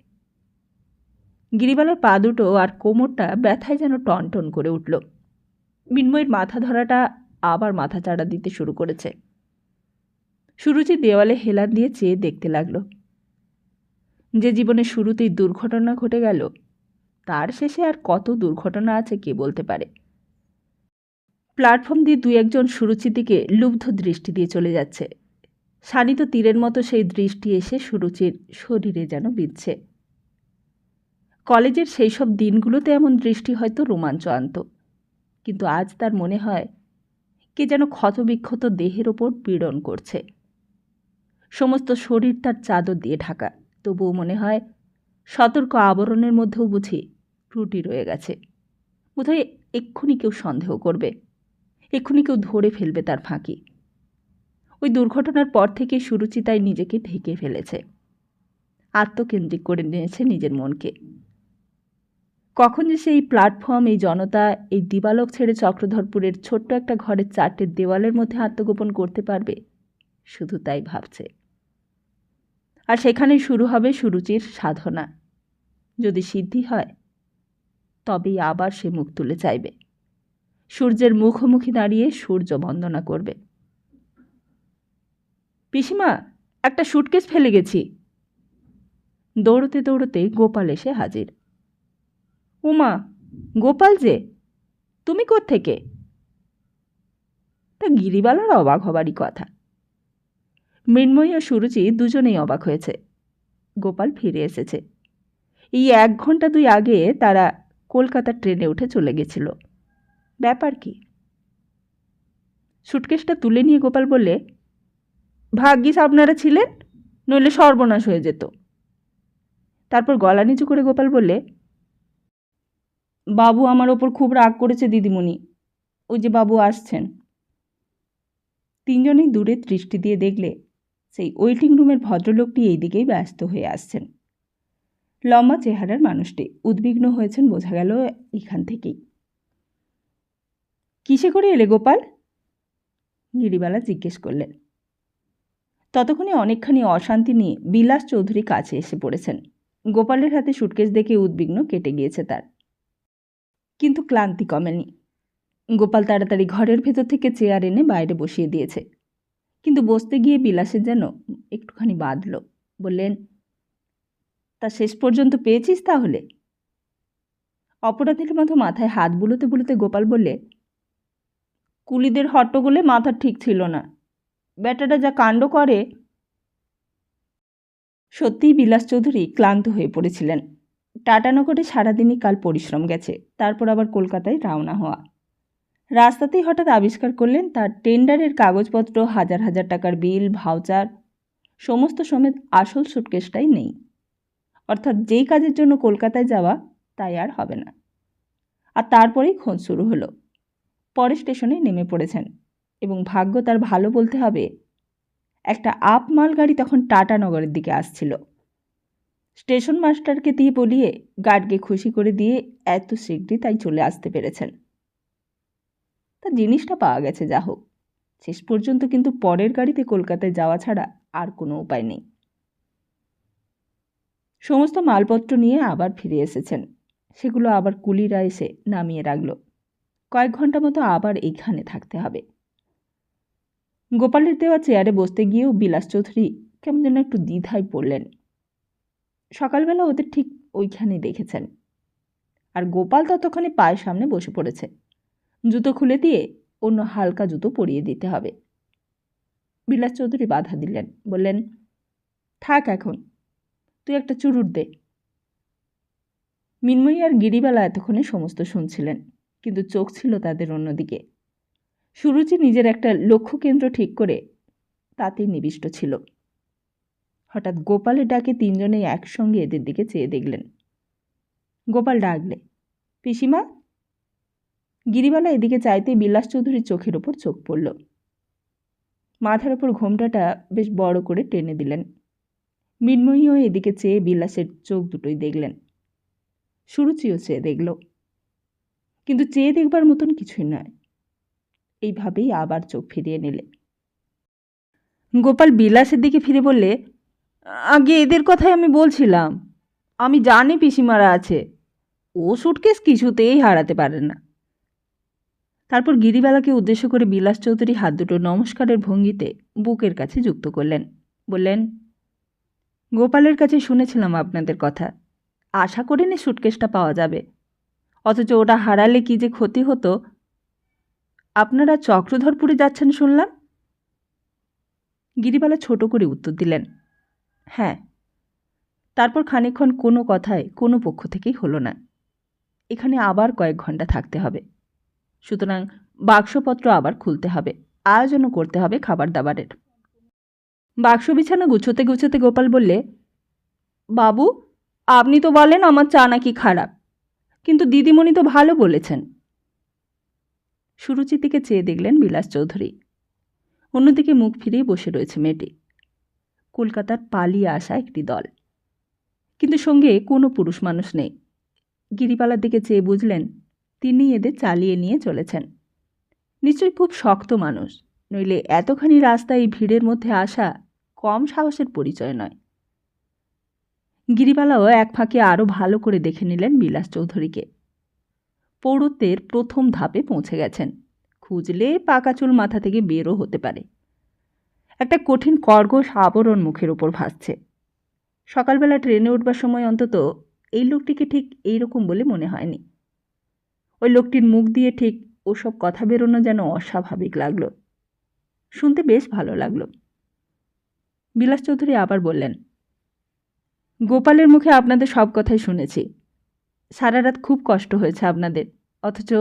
গিরিবালার পা দুটো আর কোমরটা ব্যথায় যেন টনটন করে উঠল। মৃন্ময়ের মাথা ধরাটা আবার মাথা চাড়া দিতে শুরু করেছে। সুরুচি দেওয়ালে হেলান দিয়ে চেয়ে দেখতে লাগলো। যে জীবনের শুরুতেই দুর্ঘটনা ঘটে গেল, তার শেষে আর কত দুর্ঘটনা আছে কে বলতে পারে। প্ল্যাটফর্ম দিয়ে 2-1 সুরুচির দিকে লুব্ধ দৃষ্টি দিয়ে চলে যাচ্ছে। শানিত তীরের মতো সেই দৃষ্টি এসে সুরুচির শরীরে যেন বিঁধছে। কলেজের সেই সব দিনগুলোতে এমন দৃষ্টি হয়তো রোমাঞ্চ আনত, কিন্তু আজ তার মনে হয় কে যেন ক্ষতবিক্ষত দেহের ওপর পীড়ন করছে। সমস্ত শরীর তার চাদর দিয়ে ঢাকা, তবুও মনে হয় সতর্ক আবরণের মধ্যেও বুঝি ত্রুটি রয়ে গেছে। বোধহয় এক্ষুনি কেউ সন্দেহ করবে, এক্ষুনি কেউ ধরে ফেলবে তার ফাঁকি। ওই দুর্ঘটনার পর থেকে সুরুচি তাই নিজেকে ঢেকে ফেলেছে, আত্মকেন্দ্রিক করে নিয়েছে নিজের মনকে। কখন যে সেই প্ল্যাটফর্ম, এই জনতা, এই দিবালোক ছেড়ে চক্রধরপুরের ছোট্ট একটা ঘরের 4টে দেওয়ালের মধ্যে আত্মগোপন করতে পারবে, শুধু তাই ভাবছে। আর সেখানেই শুরু হবে সুরুচির সাধনা। যদি সিদ্ধি হয় তবেই আবার সে মুখ তুলে চাইবে, সূর্যের মুখোমুখি দাঁড়িয়ে সূর্য বন্দনা করবে। পিসিমা, একটা সুটকেস ফেলে গেছি। দৌড়তে দৌড়তে গোপাল এসে হাজির। উমা, গোপাল যে, তুমি কোত্থেকে? তা গিরিবালার অবাক হবারই কথা। মৃন্ময়ী ও সুরুচি দুজনেই অবাক হয়েছে। গোপাল ফিরে এসেছে। এই 1 ঘণ্টা 2 আগে তারা কলকাতার ট্রেনে উঠে চলে গেছিল। ব্যাপার কি? সুটকেসটা তুলে নিয়ে গোপাল বললে, ভাগ্যিস আপনারা ছিলেন, নইলে সর্বনাশ হয়ে যেত। তারপর গলা নিচু করে গোপাল বললে, বাবু আমার ওপর খুব রাগ করেছে দিদিমণি, ওই যে বাবু আসছেন। 3জনেই দূরে দৃষ্টি দিয়ে দেখলে সেই ওয়েটিং রুমের ভদ্রলোকটি এই দিকেই ব্যস্ত হয়ে আসছেন। লম্বা চেহারার মানুষটি উদ্বিগ্ন হয়েছেন বোঝা গেল এখান থেকেই। কিসে করে এলে গোপাল? গিরিবালা জিজ্ঞেস করলেন। ততক্ষণে অনেকখানি অশান্তি নিয়ে বিলাস চৌধুরী কাছে এসে পড়েছেন। গোপালের হাতে সুটকেস দেখে উদ্বিগ্ন কেটে গিয়েছে তার, কিন্তু ক্লান্তি কমেনি। গোপাল তাড়াতাড়ি ঘরের ভেতর থেকে চেয়ার এনে বাইরে বসিয়ে দিয়েছে, কিন্তু বসতে গিয়ে বিলাসের যেন একটুখানি বাঁধল। বললেন, তা শেষ পর্যন্ত পেয়েছিস তাহলে? অপরাধীর মতো মাথায় হাত বুলোতে বুলোতে গোপাল বললে, কুলিদের হট্টগোলে মাথা ঠিক ছিল না, ব্যাটাটা যা কাণ্ড করে। সত্যিই বিলাস চৌধুরী ক্লান্ত হয়ে পড়েছিলেন। টাটানগরে সারাদিনই কাল পরিশ্রম গেছে, তারপর আবার কলকাতায় রওনা হওয়া। রাস্তাতেই হঠাৎ আবিষ্কার করলেন তার টেন্ডারের কাগজপত্র, হাজার হাজার টাকার বিল, ভাউচার সমস্ত সমেত আসল সুটকেসটাই নেই। অর্থাৎ যেই কাজের জন্য কলকাতায় যাওয়া তাই আর হবে না। আর তারপরেই খোঁজ শুরু হলো। পরে স্টেশনে নেমে পড়েছেন এবং ভাগ্য তার ভালো বলতে হবে, একটা আপ মালগাড়ি তখন টাটানগরের দিকে আসছিল। স্টেশন মাস্টারকে দিয়ে বলিয়ে গার্ডকে খুশি করে দিয়ে এত শীঘ্রই তাই চলে আসতে পেরেছেন। তা জিনিসটা পাওয়া গেছে, যা হোক। শেষ পর্যন্ত কিন্তু পরের গাড়িতে কলকাতায় যাওয়া ছাড়া আর কোনো উপায় নেই। সমস্ত মালপত্র নিয়ে আবার ফিরে এসেছেন। সেগুলো আবার কুলিরা এসে নামিয়ে রাখল। কয়েক ঘন্টা মতো আবার এইখানে থাকতে হবে। গোপালের দেওয়া চেয়ারে বসতে গিয়েও বিলাস চৌধুরী কেমন যেন একটু দ্বিধায় পড়লেন। সকালবেলা ওদের ঠিক ওইখানে দেখেছেন, আর গোপাল ততক্ষণে পায়ের সামনে বসে পড়েছে। জুতো খুলে দিয়ে অন্য হালকা জুতো পরিয়ে দিতে হবে। বিলাস চৌধুরী বাধা দিলেন, বললেন, থাক, এখন তুই একটা চুরুট দে। মিনময়ী আর গিরিবালা এতক্ষণে সমস্ত শুনছিলেন, কিন্তু চোখ ছিল তাদের অন্যদিকে। সুরুচি নিজের একটা লক্ষ্যকেন্দ্র ঠিক করে তাতেই নিবিষ্ট ছিল। হঠাৎ গোপালের ডাকে তিনজনেই একসঙ্গে এদের দিকে চেয়ে দেখলেন। গোপাল ডাকলে, পিসিমা। গিরিবালা এদিকে চাইতেই বিলাস চৌধুরীর চোখের ওপর চোখ পড়ল। মাথার ওপর ঘোমটাটা বেশ বড় করে টেনে দিলেন। মিনময়ীও এদিকে চেয়ে বিলাসের চোখ দুটোই দেখলেন। সুরুচিও চেয়ে দেখল, কিন্তু চেয়ে দেখবার মতন কিছুই নয়। এইভাবেই আবার চোখ ফিরিয়ে নিলে। গোপাল বিলাসের দিকে ফিরে বললে, আগে এদের কথাই আমি বলছিলাম। আমি জানি পিসিমারা আছে, ও সুটকেস কিছুতেই হারাতে পারে না। তারপর গিরিবালাকে উদ্দেশ্য করে বিলাস চৌধুরী হাত দুটো নমস্কারের ভঙ্গিতে বুকের কাছে যুক্ত করলেন। বললেন, গোপালের কাছে শুনেছিলাম আপনাদের কথা। আশা করিনি সুটকেসটা পাওয়া যাবে, অথচ ওটা হারালে কি যে ক্ষতি হতো। আপনারা চক্রধরপুরে যাচ্ছেন শুনলাম। গিরিবালা ছোট করে উত্তর দিলেন, হ্যাঁ। তারপর খানিকক্ষণ কোনো কথায় কোনো পক্ষ থেকেই হলো না। এখানে আবার কয়েক ঘন্টা থাকতে হবে, সুতরাং বাক্সপত্র আবার খুলতে হবে, আয়োজনও করতে হবে খাবার দাবারের। বাক্স বিছানা গুছোতে গুছোতে গোপাল বললে, বাবু, আপনি তো বলেন আমার চা নাকি খারাপ, কিন্তু দিদিমণি তো ভালো বলেছেন। সুরুচির দিকে চেয়ে দেখলেন বিলাস চৌধুরী। অন্যদিকে মুখ ফিরিয়ে বসে রয়েছে মেয়েটি। কলকাতার পালিয়ে আসা একটি দল, কিন্তু সঙ্গে কোনো পুরুষ মানুষ নেই। গিরিবালার দিকে চেয়ে বুঝলেন তিনি এদের চালিয়ে নিয়ে চলেছেন। নিশ্চয়ই খুব শক্ত মানুষ, নইলে এতখানি রাস্তা এই ভিড়ের মধ্যে আসা কম সাহসের পরিচয় নয়। গিরিবালাও এক ফাঁকে আরও ভালো করে দেখে নিলেন বিলাস চৌধুরীকে। পৌরত্বের প্রথম ধাপে পৌঁছে গেছেন। খুঁজলে পাকা চুল মাথা থেকে বেরও হতে পারে। একটা কঠিন কর্কশ আবরণ মুখের ওপর ভাসছে। সকালবেলা ট্রেনে উঠবার সময় অন্তত এই লোকটিকে ঠিক এইরকম বলে মনে হয়নি। ওই লোকটির মুখ দিয়ে ঠিক ওসব কথা বেরোনো যেন অস্বাভাবিক লাগলো। শুনতে বেশ ভালো লাগলো। বিলাস চৌধুরী আবার বললেন, গোপালের মুখে আপনাদের সব কথাই শুনেছি। সারা রাত খুব কষ্ট হয়েছে আপনাদের, অথচ।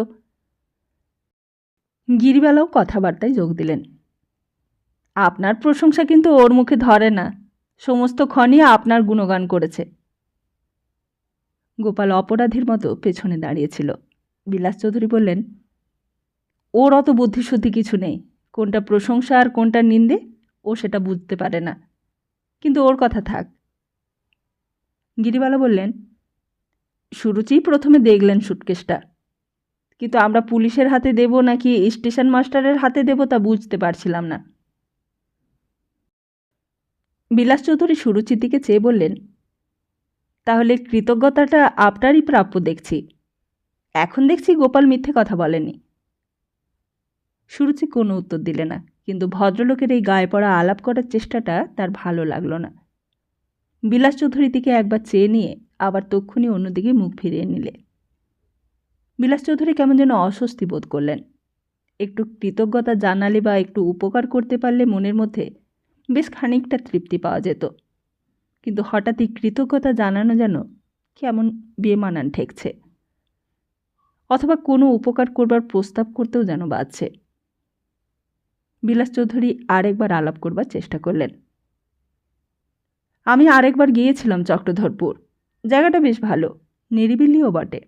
গিরিবালাও কথাবার্তায় যোগ দিলেন। আপনার প্রশংসা কিন্তু ওর মুখে ধরে না, সমস্ত ক্ষণই আপনার গুণগান করেছে। গোপাল অপরাধীর মতো পেছনে দাঁড়িয়েছিল। বিলাস চৌধুরী বললেন, ওর অত বুদ্ধিশুদ্ধি কিছু নেই, কোনটা প্রশংসা আর কোনটা নিন্দে ও সেটা বুঝতে পারে না, কিন্তু ওর কথা থাক। গিরিবালা বললেন, সুরুচি প্রথমে দেখলেন সুটকেসটা, কিন্তু আমরা পুলিশের হাতে দেব নাকি স্টেশন মাস্টারের হাতে দেব তা বুঝতে পারছিলাম না। বিলাস চৌধুরী সুরুচির দিকে চেয়ে বললেন, তাহলে কৃতজ্ঞতাটা আপনারই প্রাপ্য দেখছি। এখন দেখছি গোপাল মিথ্যে কথা বলেনি। সুরুচি কোনো উত্তর দিলে না, কিন্তু ভদ্রলোকের এই গায়ে পড়া আলাপ করার চেষ্টাটা তার ভালো লাগলো না। বিলাস চৌধুরীর দিকে একবার চেয়ে নিয়ে আবার তক্ষুনি অন্যদিকে মুখ ফিরিয়ে নিলে। বিলাস চৌধুরী কেমন যেন অস্বস্তি বোধ করলেন। একটু কৃতজ্ঞতা জানালে বা একটু উপকার করতে পারলে মনের মধ্যে বেশ খানিকটা তৃপ্তি পাওয়া যেত, কিন্তু হঠাৎই কৃতজ্ঞতা জানানো যেন কেমন বেমানান ঠেকছে, অথবা কোনো উপকার করবার প্রস্তাব করতেও যেন বাজছে। বিলাস চৌধুরী আরেকবার আলাপ করবার চেষ্টা করলেন। আমি আরেকবার গিয়েছিলাম চক্রধরপুর, জায়গাটা বেশ ভালো, নিরিবিলিও বটে।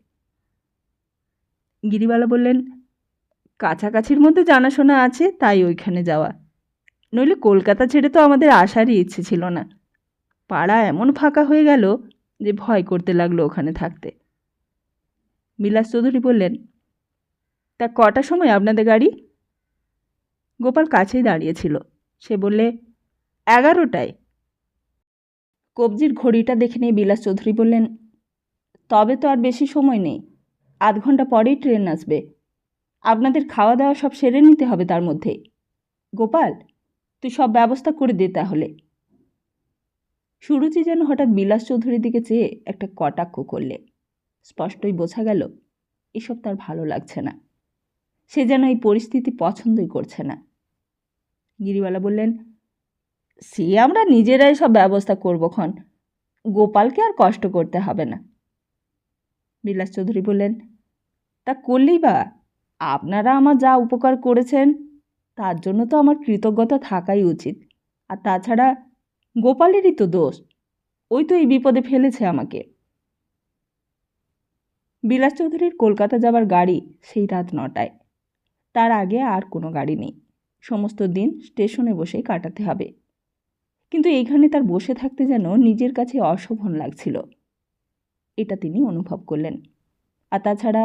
গিরিবালা বললেন, কাছাকাছির মধ্যে জানাশোনা আছে, তাই ওইখানে যাওয়া। নইলে কলকাতা ছেড়ে তো আমাদের আসারই ইচ্ছে ছিল না। পাড়া এমন ফাঁকা হয়ে গেল যে ভয় করতে লাগলো ওখানে থাকতে। বিলাস চৌধুরী বললেন, তা কটার সময় আপনাদের গাড়ি? গোপাল কাছেই দাঁড়িয়েছিল। সে বললে, 11টায়। কবজির ঘড়িটা দেখে নিয়ে বিলাস চৌধুরী বললেন, তবে তো আর বেশি সময় নেই, আধ ঘন্টা পরেই ট্রেন আসবে। আপনাদের খাওয়া দাওয়া সব সেরে নিতে হবে তার মধ্যে। গোপাল, তুই সব ব্যবস্থা করে দে তাহলে। সুরুচি যেন হঠাৎ বিলাস চৌধুরীর দিকে চেয়ে একটা কটাক্ষ করলে। স্পষ্টই বোঝা গেল এসব তার ভালো লাগছে না। সে যেন এই পরিস্থিতি পছন্দই করছে না। গিরিবালা বললেন, সে আমরা নিজেরাই সব ব্যবস্থা করবো ক্ষণ, গোপালকে আর কষ্ট করতে হবে না। বিলাস চৌধুরী বললেন, তা করলেই বা, আপনারা আমার যা উপকার করেছেন তার জন্য তো আমার কৃতজ্ঞতা থাকাই উচিত। আর তাছাড়া গোপালেরই তো দোষ, ওই তো এই বিপদে ফেলেছে আমাকে। বিলাস চৌধুরীর কলকাতা যাবার গাড়ি সেই রাত 9টায়। তার আগে আর কোনো গাড়ি নেই। সমস্ত দিন স্টেশনে বসেই কাটাতে হবে। কিন্তু এইখানে তার বসে থাকতে যেন নিজের কাছে অশোভন লাগছিল, এটা তিনি অনুভব করলেন। আর তাছাড়া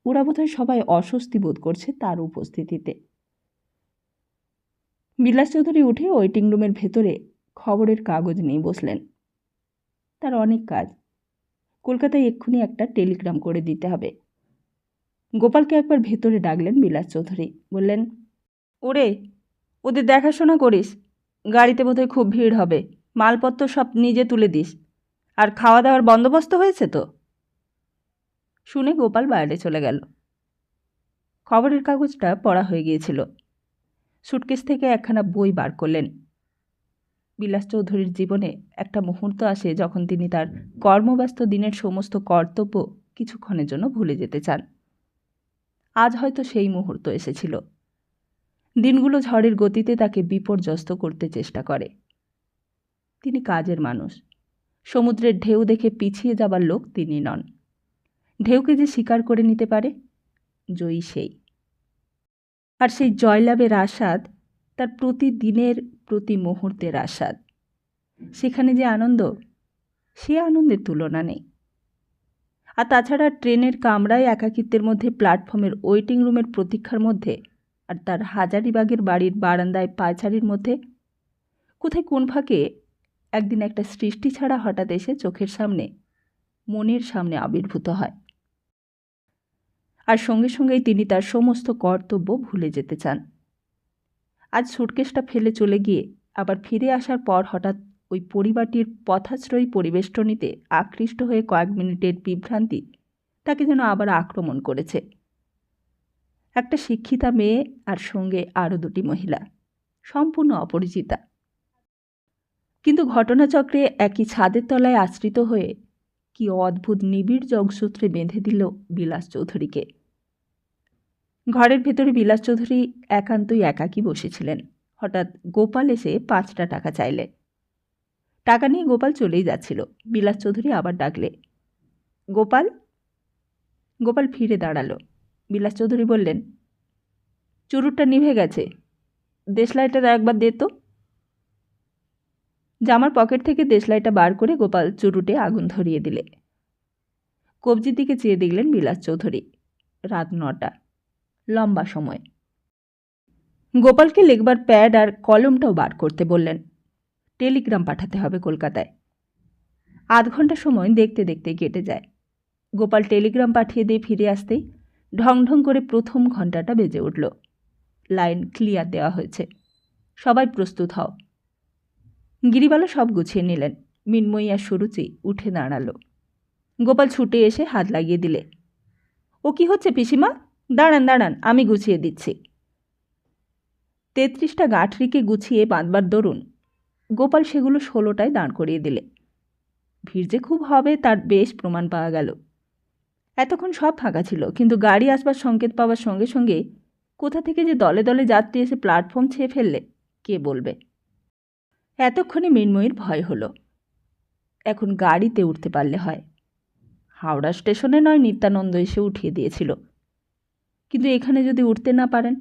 ওরা বোধহয় সবাই অস্বস্তি বোধ করছে তার উপস্থিতিতে। বিলাস চৌধুরী উঠে ওয়েটিং রুমের ভেতরে খবরের কাগজ নিয়ে বসলেন। তার অনেক কাজ। কলকাতায় এক্ষুনি একটা টেলিগ্রাম করে দিতে হবে। গোপালকে একবার ভেতরে ডাকলেন বিলাস চৌধুরী। বললেন, ওরে, ওদের দেখাশোনা করিস, গাড়িতে বোধহয় খুব ভিড় হবে, মালপত্র সব নিজে তুলে দিস, আর খাওয়া দাওয়ার বন্দোবস্ত হয়েছে তো? শুনে গোপাল বাইরে চলে গেল। খবরের কাগজটা পড়া হয়ে গিয়েছিল। সুটকেস থেকে একখানা বই বার করলেন। বিলাস চৌধুরীর জীবনে একটা মুহূর্ত আসে যখন তিনি তার কর্মব্যস্ত দিনের সমস্ত কর্তব্য কিছুক্ষণের জন্য ভুলে যেতে চান। আজ হয়তো সেই মুহূর্ত এসেছিল। দিনগুলো ঝড়ের গতিতে তাকে বিপর্যস্ত করতে চেষ্টা করে। তিনি কাজের মানুষ। সমুদ্রের ঢেউ দেখে পিছিয়ে যাবার লোক তিনি নন। ঢেউকে যে স্বীকার করে নিতে পারে, জয়ী সেই। আর সেই জয়লাভের আস্বাদ তার প্রতিদিনের প্রতি মুহূর্তের আস্বাদ। সেখানে যে আনন্দ, সে আনন্দের তুলনা নেই। আর তাছাড়া ট্রেনের কামরায় একাকিত্বের মধ্যে, প্ল্যাটফর্মের ওয়েটিং রুমের প্রতীক্ষার মধ্যে, আর তার হাজারিবাগের বাড়ির বারান্দায় পায়চারির মধ্যে কোথায় কোন ফাঁকে একদিন একটা সৃষ্টি ছাড়া হঠাৎ এসে চোখের সামনে, মনের সামনে আবির্ভূত হয়। আর সঙ্গে সঙ্গেই তিনি তার সমস্ত কর্তব্য ভুলে যেতে চান। আজ সুটকেসটা ফেলে চলে গিয়ে আবার ফিরে আসার পর হঠাৎ ওই পরিবারটির পথাশ্রয়ী পরিবেষ্টনীতে আকৃষ্ট হয়ে কয়েক মিনিটের বিভ্রান্তি তাকে যেন আবার আক্রমণ করেছে। একটা শিক্ষিতা মেয়ে আর সঙ্গে আরও 2টি মহিলা, সম্পূর্ণ অপরিচিতা, কিন্তু ঘটনাচক্রে একই ছাদের তলায় আশ্রিত হয়ে কি অদ্ভুত নিবিড় যোগসূত্রে বেঁধে দিল বিলাস চৌধুরীকে। ঘরের ভেতরে বিলাস চৌধুরী একান্তই একাকী বসেছিলেন। হঠাৎ গোপাল এসে 5টা টাকা চাইলে। টাকা নিয়ে গোপাল চলেই যাচ্ছিল। বিলাস চৌধুরী আবার ডাকলে, গোপাল। গোপাল ফিরে দাঁড়ালো। বিলাস চৌধুরী বললেন, চুরুটটা নিভে গেছে, দেশলাইটা একবার দে তো। জামার পকেট থেকে দেশলাইটা বার করে গোপাল চুরুটে আগুন ধরিয়ে দিলে। কবজির দিকে চেয়ে দেখলেন বিলাস চৌধুরী। রাত 9টা, লম্বা সময়। গোপালকে লিখবার প্যাড আর কলমটাও বার করতে বললেন। টেলিগ্রাম পাঠাতে হবে কলকাতায়। আধ ঘন্টা সময় দেখতে দেখতে কেটে যায়। গোপাল টেলিগ্রাম পাঠিয়ে দিয়ে ফিরে আসতেই ঢং ঢং করে প্রথম ঘন্টাটা বেজে উঠল। লাইন ক্লিয়ার দেওয়া হয়েছে, সবাই প্রস্তুত হও। গিরিবালা সব গুছিয়ে নিলেন। মিনময়ী আর সুরুচি উঠে দাঁড়ালো। গোপাল ছুটে এসে হাত লাগিয়ে দিলে, ও কি হচ্ছে পিসিমা? দাঁড়ান দাঁড়ান, আমি গুছিয়ে দিচ্ছি। 33টা গাঁঠরিকে গুছিয়ে বাঁধবার দরুন গোপাল সেগুলো 16টায় দাঁড় করিয়ে দিলে। ভিড় যে খুব হবে তার বেশ প্রমাণ পাওয়া গেল। এতক্ষণ সব ফাঁকা ছিল, কিন্তু গাড়ি আসবার সংকেত পাওয়ার সঙ্গে সঙ্গে কোথা থেকে যে দলে দলে যাত্রী এসে প্ল্যাটফর্ম ছেয়ে ফেললে কে বলবে। এতক্ষণে মৃন্ময়ীর ভয় হলো। এখন গাড়িতে উঠতে পারলে হয়। হাওড়া স্টেশনে নয় নিত্যানন্দ এসে উঠিয়ে দিয়েছিল, কিন্তু এখানে যদি উঠতে না পারেন?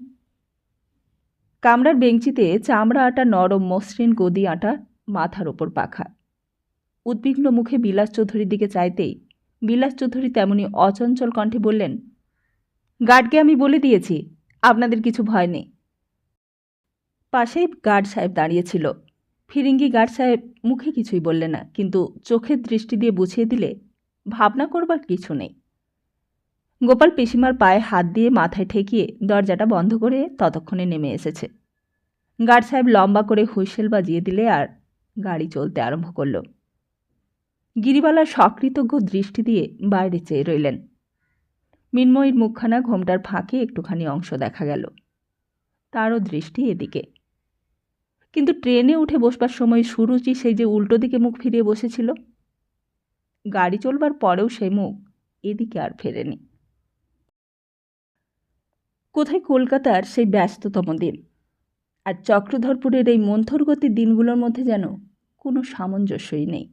কামরার বেঞ্চিতে চামড়া আটা নরম মসৃণ গদি আটা, মাথার ওপর পাখা। উদ্বিগ্ন মুখে বিলাস চৌধুরীর দিকে চাইতেই বিলাস চৌধুরী তেমনি অচঞ্চল কণ্ঠে বললেন, গার্ডকে আমি বলে দিয়েছি, আপনাদের কিছু ভয় নেই। পাশেই গার্ড সাহেব দাঁড়িয়েছিল। ফিরিঙ্গি গার্ড সাহেব মুখে কিছুই বললেন না, কিন্তু চোখের দৃষ্টি দিয়ে বুঝিয়ে দিলে ভাবনা করবার কিছু নেই। গোপাল পিসিমার পায়ে হাত দিয়ে মাথায় ঠেকিয়ে দরজাটা বন্ধ করে ততক্ষণে নেমে এসেছে। গার্ড সাহেব লম্বা করে হুইসেল বাজিয়ে দিলে আর গাড়ি চলতে আরম্ভ করল। গিরিবালা সকৃতজ্ঞ দৃষ্টি দিয়ে বাইরে চেয়ে রইলেন। মিন্ময়ীর মুখখানা ঘোমটার ফাঁকে একটুখানি অংশ দেখা গেল। তারও দৃষ্টি এদিকে। কিন্তু ট্রেনে উঠে বসবার সময় সুরুচি সেই যে উল্টো দিকে মুখ ফিরিয়ে বসেছিল, গাড়ি চলবার পরেও সেই মুখ এদিকে আর ফেরেনি। কোথায় কলকাতার সেই ব্যস্ততম দিন, আর চক্রধরপুরের এই মন্থরগতির দিনগুলোর মধ্যে যেন কোনো সামঞ্জস্যই নেই।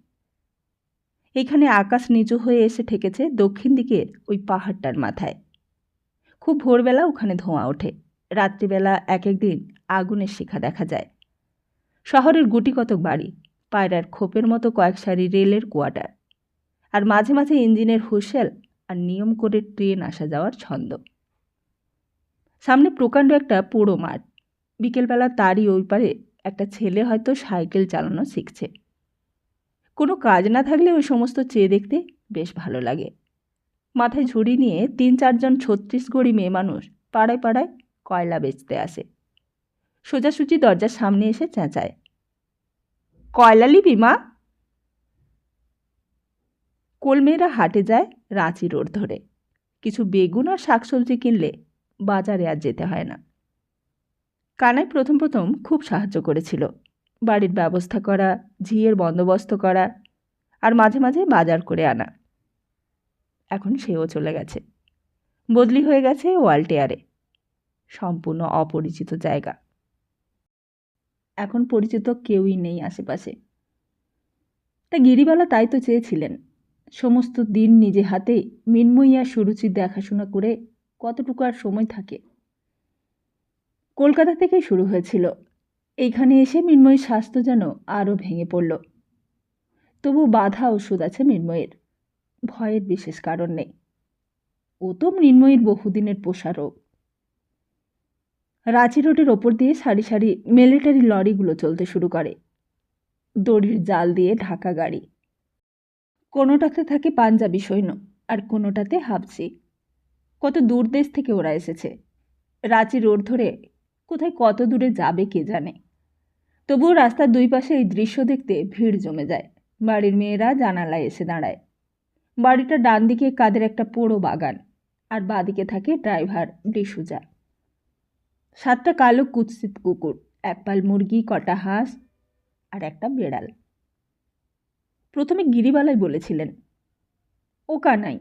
এখানে আকাশ নিচু হয়ে এসে ঠেকেছে দক্ষিণ দিকের ওই পাহাড়টার মাথায়। খুব ভোরবেলা ওখানে ধোঁয়া ওঠে, রাত্রিবেলা এক একদিন আগুনের শিখা দেখা যায়। শহরের গুটি কতক বাড়ি, পায়রার খোপের মতো কয়েক সারি রেলের কোয়ার্টার, আর মাঝে মাঝে ইঞ্জিনের হুইসেল আর নিয়ম করে ট্রেন আসা যাওয়ার ছন্দ। সামনে প্রকাণ্ড একটা পোড়ো মাঠ। বিকেলবেলা তারই ওই পারে একটা ছেলে হয়তো সাইকেল চালানো শিখছে। কোনো কাজ না থাকলে ওই সমস্ত চেয়ে দেখতে বেশ ভালো লাগে। মাথায় ঝুড়ি নিয়ে ৩-৪ জন ছত্রিশগড়ি মেয়ে মানুষ পাড়ায় পাড়ায় কয়লা বেচতে আসে। সোজাসুজি দরজার সামনে এসে চেঁচায়, কয়লা লিবি মা? কোলমেয়েরা হাটে যায় রাঁচি রোড ধরে। কিছু বেগুন আর শাকসবজি কিনলে বাজারে আর যেতে হয় না। কানাই প্রথম প্রথম খুব সাহায্য করেছিল, বাড়ির ব্যবস্থা করা, ঝিয়ের বন্দোবস্ত করা, আর মাঝে মাঝে বাজার করে আনা। এখন সেও চলে গেছে, বদলি হয়ে গেছে ওয়ালটেয়ারে, সম্পূর্ণ অপরিচিত জায়গা। এখন পরিচিত কেউই নেই আশেপাশে। তা গিরিবালা তাই তো চেয়েছিলেন, সমস্ত দিন নিজে হাতে মিন্ময়ী আর সুরুচির দেখাশোনা করে কতটুকু আর সময় থাকে। কলকাতা থেকেই শুরু হয়েছিল। এইখানে এসে মিন্ময়ীর স্বাস্থ্য যেন আরও ভেঙে পড়ল। তবু বাধা ওষুধ আছে মিন্ময়ীর, ভয়ের বিশেষ কারণ নেই। ও তো মৃন্ময়ীর বহুদিনের পোষা রোগ। রাঁচি রোডের ওপর দিয়ে সারি সারি মিলিটারি লরিগুলো চলতে শুরু করে, দড়ির জাল দিয়ে ঢাকা গাড়ি। কোনোটাতে থাকে পাঞ্জাবি সৈন্য, আর কোনোটাতে হাফসি। কত দূর দেশ থেকে ওরা এসেছে। রাঁচি রোড ধরে কোথায় কত দূরে যাবে কে জানে। তবুও রাস্তার দুই পাশে এই দৃশ্য দেখতে ভিড় জমে যায়। বাড়ির মেয়েরা জানালায় এসে দাঁড়ায়। বাড়িটার ডান দিকে কাদের একটা পোড়ো বাগান, আর বাঁদিকে থাকে ড্রাইভার ডিসুজা। 7টা কালো কুৎসিত কুকুর, 1 পাল মুরগি, কটা হাঁস আর একটা বেড়াল। প্রথমে গিরিবালাই বলেছিলেন, ও কানাই,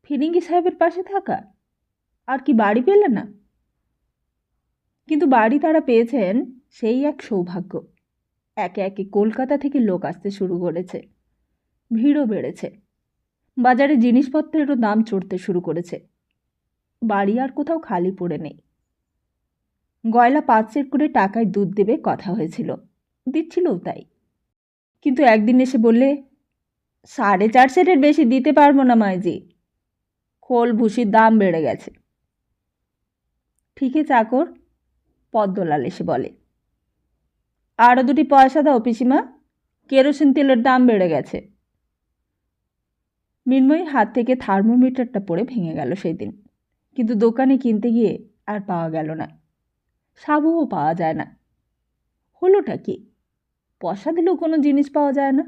ফিরিঙ্গি সাহেবের পাশে থাকা, আর কি বাড়ি পেলে না? কিন্তু বাড়ি তারা পেয়েছেন সেই এক সৌভাগ্য। একে একে কলকাতা থেকে লোক আসতে শুরু করেছে, ভিড়ও বেড়েছে, বাজারে জিনিসপত্রেরও দাম চড়তে শুরু করেছে। বাড়ি আর কোথাও খালি পড়ে নেই। গয়লা 5 সের করে টাকায় দুধ দেবে কথা হয়েছিল, দিচ্ছিলও তাই। কিন্তু একদিন এসে বললে, 4.5 সেরের বেশি দিতে পারবো না মাইজি, খোল ভুসির দাম বেড়ে গেছে। ঠিকই চাকর পদ্মলাল এসে বলে, আরও 2টি পয়সা দাও পিসিমা, কেরোসিন তেলের দাম বেড়ে গেছে। মৃন্ময়ীর হাত থেকে থার্মোমিটারটা পড়ে ভেঙে গেল সেই দিন। কিন্তু দোকানে কিনতে গিয়ে আর পাওয়া গেল না, সাবুও পাওয়া যায় না। হলোটা কি, পয়সা দিলেও কোনো জিনিস পাওয়া যায় না।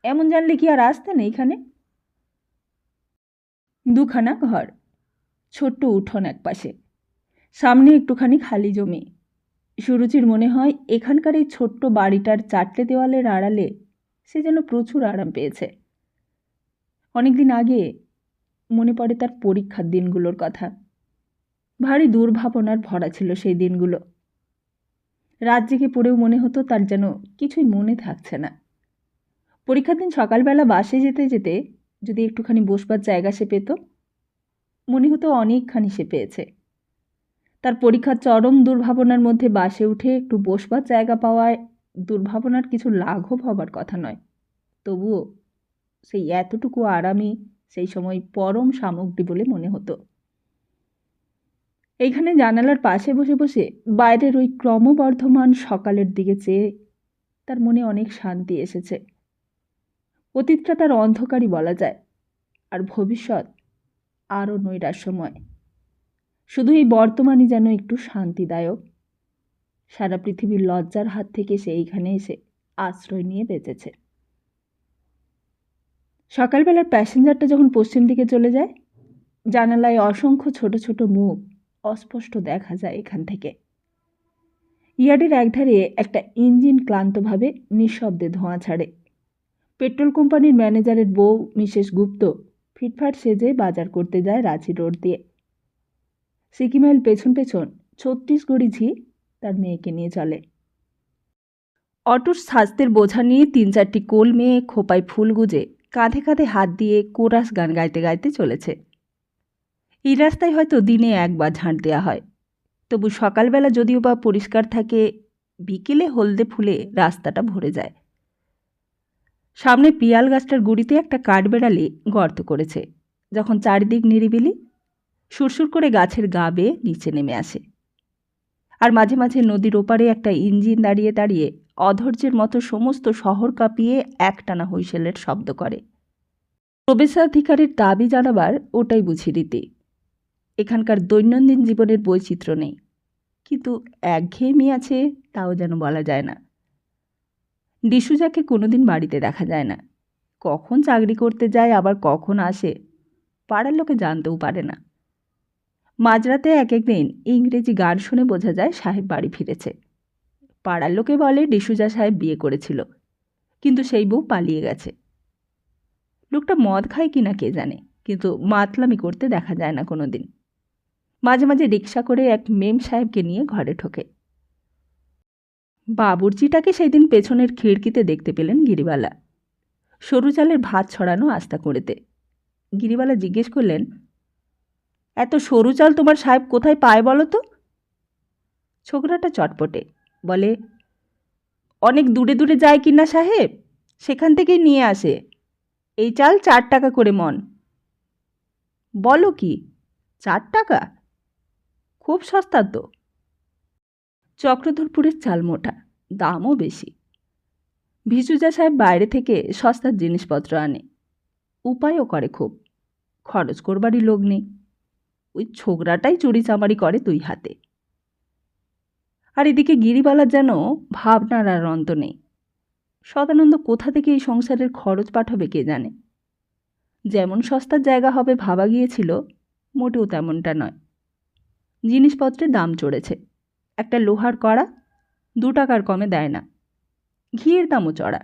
এমন জানলে কি আর আসতেন এইখানে? 2খানা ঘর, ছোট্ট উঠোন এক পাশে, সামনে একটুখানি খালি জমি। সুরুচির মনে হয় এখানকার এই ছোট্ট বাড়িটার 4টে দেওয়ালের আড়ালে সে যেন প্রচুর আরাম পেয়েছে। অনেকদিন আগে মনে পড়ে তার পরীক্ষার দিনগুলোর কথা। ভারী দুর্ভাবনার ভরা ছিল সেই দিনগুলো। রাত জেগে পড়েও মনে হতো তার যেন কিছুই মনে থাকছে না। পরীক্ষার দিন সকালবেলা বাসে যেতে যেতে যদি একটুখানি বসবার জায়গা সে পেত, মনে হতো অনেকখানি সে পেয়েছে। তার পরীক্ষার চরম দুর্ভাবনার মধ্যে বাসে উঠে একটু বসবার জায়গা পাওয়ায় দুর্ভাবনার কিছু লাঘব হবার কথা নয়, তবুও সেই এতটুকু আরামই সেই সময় পরম সামগ্রী বলে মনে হতো। এইখানে জানালার পাশে বসে বসে বাইরের ওই ক্রমবর্ধমান সকালের দিকে চেয়ে তার মনে অনেক শান্তি এসেছে। অতীতটা তার অন্ধকারই বলা যায়, আর ভবিষ্যৎ আরও নৈরাশ্যময়। শুধু এই বর্তমানই যেন একটু শান্তিদায়ক। সারা পৃথিবীর লজ্জার হাত থেকে সে এইখানে এসে আশ্রয় নিয়ে বেঁচেছে। সকালবেলার প্যাসেঞ্জারটা যখন পশ্চিম দিকে চলে যায়, জানালায় অসংখ্য ছোট ছোট মুখ অস্পষ্ট দেখা যায় এখান থেকে। ইয়ার্ডের একধারে একটা ইঞ্জিন ক্লান্তভাবে নিঃশব্দে ধোঁয়া ছাড়ে। পেট্রোল কোম্পানির ম্যানেজারের বউ মিসেস গুপ্ত ফিটফাট সেজে বাজার করতে যায় রাঁচি রোড দিয়ে। সিকিমাইল পেছন পেছন 36 ঝি তার মেয়েকে নিয়ে চলে। অটোর স্বাস্থ্যের বোঝা নিয়ে 3-4টি কোল মেয়ে খোপায় ফুল গুজে কাঁধে কাঁধে হাত দিয়ে কোরাস গান গাইতে গাইতে চলেছে। এই রাস্তায় হয়তো দিনে একবার ঝাঁট দেওয়া হয়, তবু সকালবেলা যদিও বা পরিষ্কার থাকে, বিকেলে হলদে ফুলে রাস্তাটা ভরে যায়। সামনে পিয়াল গাছটার গুড়িতে একটা কাঠবেড়ালি গর্ত করেছে। যখন চারিদিক নিরিবিলি, সুরসুর করে গাছের গা বেয়ে নিচে নেমে আসে। আর মাঝে মাঝে নদীর ওপারে একটা ইঞ্জিন দাঁড়িয়ে দাঁড়িয়ে অধৈর্যের মতো সমস্ত শহর কাঁপিয়ে একটানা হুইসেলের শব্দ করে। প্রবেশাধিকারের দাবি জানাবার ওটাই বুঝি রীতি। এখানকার দৈনন্দিন জীবনের বৈচিত্র্য নেই, কিন্তু একঘেয়েমি আছে তাও যেন বলা যায় না। ডিসুজাকে কোনোদিন বাড়িতে দেখা যায় না। কখন চাকরি করতে যায় আবার কখন আসে পাড়ার লোকে জানতেও পারে না। মাঝরাতে এক একদিন ইংরেজি গান শুনে বোঝা যায় সাহেব বাড়ি ফিরেছে। পাড়ার লোকে বলে ডিসুজা সাহেব বিয়ে করেছিল, কিন্তু সেই বউ পালিয়ে গেছে। লোকটা মদ খায় কিনা কে জানে, কিন্তু মাতলামি করতে দেখা যায় না কোনো দিন। মাঝে মাঝে রিক্সা করে এক মেম সাহেবকে নিয়ে ঘরে ঢোকে। বাবুর্চিটাকে সেই দিন পেছনের খিড়কিতে দেখতে পেলেন গিরিবালা, সরু চালের ভাত ছড়ানো আস্তা করেতে। গিরিবালা জিজ্ঞেস করলেন, এত সরু চাল তোমার সাহেব কোথায় পায় বলো তো? ছোকরাটা চটপটে বলে, অনেক দূরে দূরে যায় কিনা সাহেব, সেখান থেকেই নিয়ে আসে। এই চাল 4 টাকা করে মন। বলো কি, 4 টাকা? খুব সস্তা তো। চক্রধরপুরের চাল মোটা, দামও বেশি। ভিসুজা সাহেব বাইরে থেকে সস্তার জিনিসপত্র আনে, উপায়ও করে খুব। খরচ করবারই লোক নেই, ওই ছোকরাটাই চুরি চামারি করে 2 হাতে। আর এদিকে গিরিবালার যেন ভাবনার আর অন্ত নেই। সদানন্দ কোথা থেকে এই সংসারের খরচ পাঠাবে কে জানে। যেমন সস্তার জায়গা হবে ভাবা গিয়েছিল, মোটেও তেমনটা নয়। জিনিসপত্রের দাম চড়েছে। একটা লোহার কড়া 2 টাকার কমে দেয় না। ঘিয়ের দামও চড়া।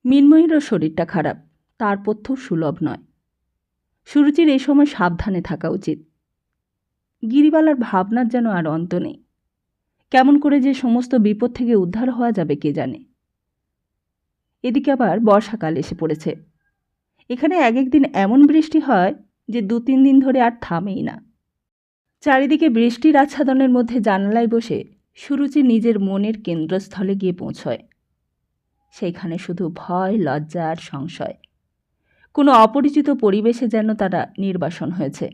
মিনময়ীরও শরীরটা খারাপ, তার পথ্যও সুলভ নয়। সুরুচির এই সময় সাবধানে থাকা উচিত। গিরিবালার ভাবনার যেন আর অন্ত নেই। কেমন করে যে সমস্ত বিপদ থেকে উদ্ধার হওয়া যাবে কে জানে। এদিকে আবার বর্ষাকাল এসে পড়েছে। এখানে এক একদিন এমন বৃষ্টি হয় যে 2-3 দিন ধরে আর থামেই না। চারিদিকে বৃষ্টির আচ্ছাদনের মধ্যে জানালায় বসে সুরুচি নিজের মনের কেন্দ্রস্থলে গিয়ে পৌঁছয়। সেইখানে শুধু ভয়, লজ্জা আর সংশয়। কোনো অপরিচিত পরিবেশে যেন তারা নির্বাসন হয়েছে,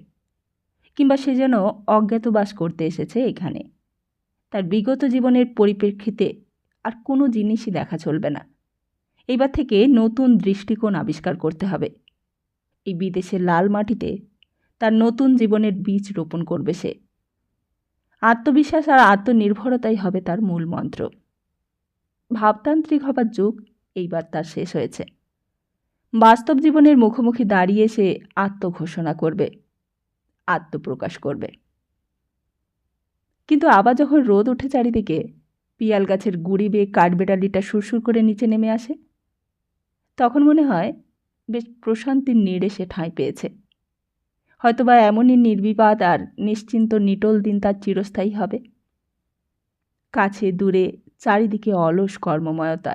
কিংবা সে যেন অজ্ঞাতবাস করতে এসেছে এখানে। তার বিগত জীবনের পরিপ্রেক্ষিতে আর কোনো জিনিসই দেখা চলবে না। এবার থেকে নতুন দৃষ্টিকোণ আবিষ্কার করতে হবে। এই বিদেশের লাল মাটিতে তার নতুন জীবনের বীজ রোপণ করবে সে। আত্মবিশ্বাস আর আত্মনির্ভরতাই হবে তার মূল মন্ত্র। ভাবতান্ত্রিক হবার যুগ এইবার তার শেষ হয়েছে। বাস্তব জীবনের মুখোমুখি দাঁড়িয়ে সে আত্মঘোষণা করবে, আত্মপ্রকাশ করবে। কিন্তু আবার যখন রোদ ওঠে চারিদিকে, পিয়াল গাছের গুড়ি বেয়ে কাঠবেড়ালিটা সুরসুর করে নিচে নেমে আসে, তখন মনে হয় বেশ প্রশান্তির নীড়ে সে ঠাঁই পেয়েছে। হয়তোবা এমনই নির্বিবাদ আর নিশ্চিন্ত নিটোল দিন তার চিরস্থায়ী হবে। কাছে দূরে চারিদিকে অলস কর্মময়তা।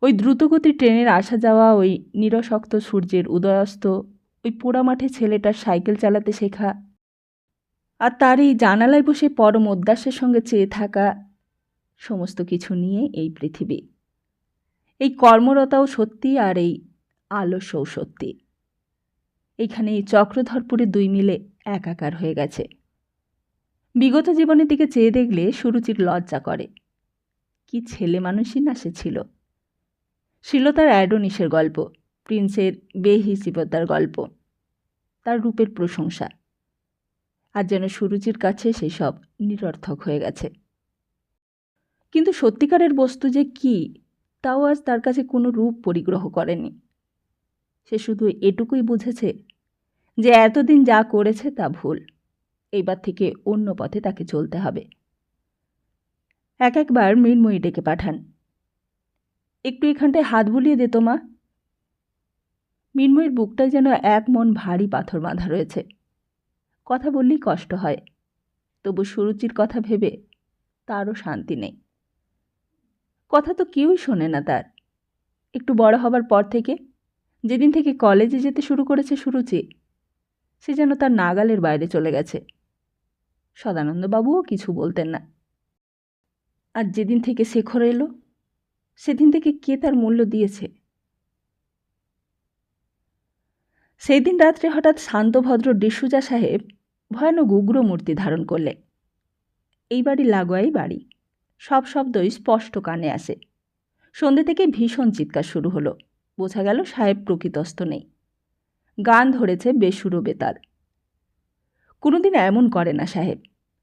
ওই দ্রুতগতির ট্রেনের আসা যাওয়া, ওই নিরসক্ত সূর্যের উদয়াস্ত, ওই পোড়ামাঠে ছেলেটার সাইকেল চালাতে শেখা, আর তার এই জানালায় বসে পরম উদ্দাসের সঙ্গে চেয়ে থাকা সমস্ত কিছু নিয়ে এই পৃথিবী। এই কর্মরতাও সত্যি আর এই আলস্যও সত্যি। এইখানে এই চক্রধরপুরে দুই মিলে একাকার হয়ে গেছে। বিগত জীবনের দিকে চেয়ে দেখলে সুরুচির লজ্জা করে। কি ছেলে মানুষই না সে ছিল। তার অ্যাডোনিসের গল্প, প্রিন্সের বেহিসিবতার গল্প, তার রূপের প্রশংসা। আর যেন সুরুচির কাছে সেই সব নিরর্থক হয়ে গেছে। কিন্তু সত্যিকারের বস্তু যে কি তাও আজ তার কাছে কোনো রূপ পরিগ্রহ করেনি। সে শুধু এটুকুই বুঝেছে যে এতদিন যা করেছে তা ভুল, এইবার থেকে অন্য পথে তাকে চলতে হবে। একবার মৃন্ময়ী ডেকে পাঠান, একটু এখানটায় হাত বুলিয়ে দে তো মা। মৃন্ময়ীর বুকটায় যেন এক মন ভারী পাথর বাঁধা রয়েছে। কথা বললেই কষ্ট হয়, তবু সুরুচির কথা ভেবে তারও শান্তি নেই। কথা তো কেউই শোনে না তার। একটু বড় হবার পর থেকে, যেদিন থেকে কলেজে যেতে শুরু করেছে সুরুচি, সে যেন তার নাগালের বাইরে চলে গেছে। সদানন্দবাবুও কিছু বলতেন না। আর যেদিন থেকে শেখর এলো, সেদিন থেকে কে তার মূল্য দিয়েছে। সেই দিন রাত্রে হঠাৎ শান্তভদ্র ডিসুজা সাহেব ভয়ানক উগ্র মূর্তি ধারণ করলেন। এই বাড়ি লাগোয়াই বাড়ি, সব শব্দই স্পষ্ট কানে আসে। সন্ধ্যে থেকে ভীষণ চিৎকার শুরু হলো। বোঝা গেল সাহেব প্রকৃতস্থ নেই। গান ধরেছে বেসুরো বেতাল। কোনোদিন এমন করে না সাহেব।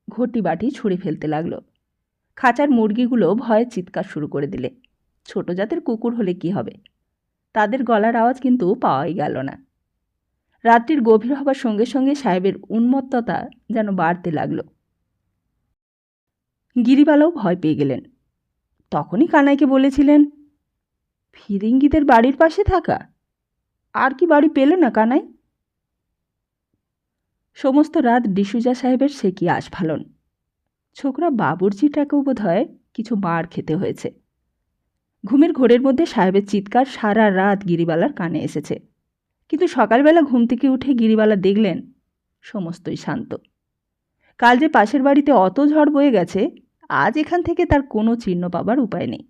ঘটি বাটি ছুঁড়ে ফেলতে লাগলো। খাঁচার মুরগিগুলো ভয়ে চিৎকার শুরু করে দিলে। ছোট জাতের কুকুর হলে কি হবে, তাদের গলার আওয়াজ কিন্তু পাওয়াই গেল না। রাত্রির গভীর হবার সঙ্গে সঙ্গে সাহেবের উন্মত্ততা যেন বাড়তে লাগল। গিরিবালাও ভয় পেয়ে গেলেন। তখনই কানাইকে বলেছিলেন, ফিরিঙ্গিদের বাড়ির পাশে থাকা, আর কি বাড়ি পেলে না কানাই? সমস্ত রাত ডিসুজা সাহেবের সে কি আস্ফালন। ছোকরা বাবুর্চিটাকেও বোধ হয় কিছু মার খেতে হয়েছে। ঘুমের ঘোরের মধ্যে সাহেবের চিৎকার সারা রাত গিরিবালার কানে এসেছে। কিন্তু সকালবেলা ঘুম থেকে উঠে গিরিবালা দেখলেন সমস্তই শান্ত। কাল যে পাশের বাড়িতে অত ঝড় বয়ে গেছে, আজ এখান থেকে তার কোনো চিহ্ন পাবার উপায় নেই।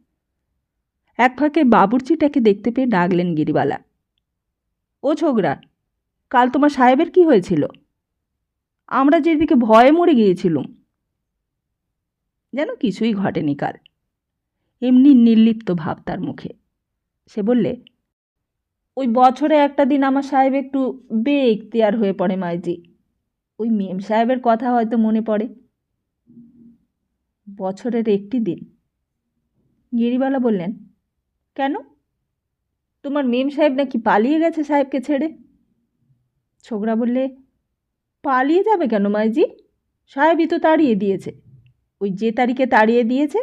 এক ফাঁকে বাবুর্চিটাকে দেখতে পেয়ে ডাকলেন গিরিবালা, ও ছোকরা, কাল তোমার সাহেবের কি হয়েছিল? আমরা যেদিকে ভয়ে মরে গিয়েছিলুম। যেন কিছুই ঘটেনি কাল। এমনি নির্লিপ্ত ভাব তার মুখে। সে বললে, ওই বছরে একটা দিন আমার সাহেব একটু বেইখতিয়ার হয়ে পড়ে মাইজি। ওই মেম সাহেবের কথা হয়তো মনে পড়ে। বছরের একটি দিন? গিরিবালা বললেন, কেন? তোমার মেম সাহেব নাকি পালিয়ে গেছে সাহেবকে ছেড়ে? ছোকরা বললে, পালিয়ে যাবে কেন মাইজি? সাহেবই তো তাড়িয়ে দিয়েছে। ওই যে তারিখে তাড়িয়ে দিয়েছে,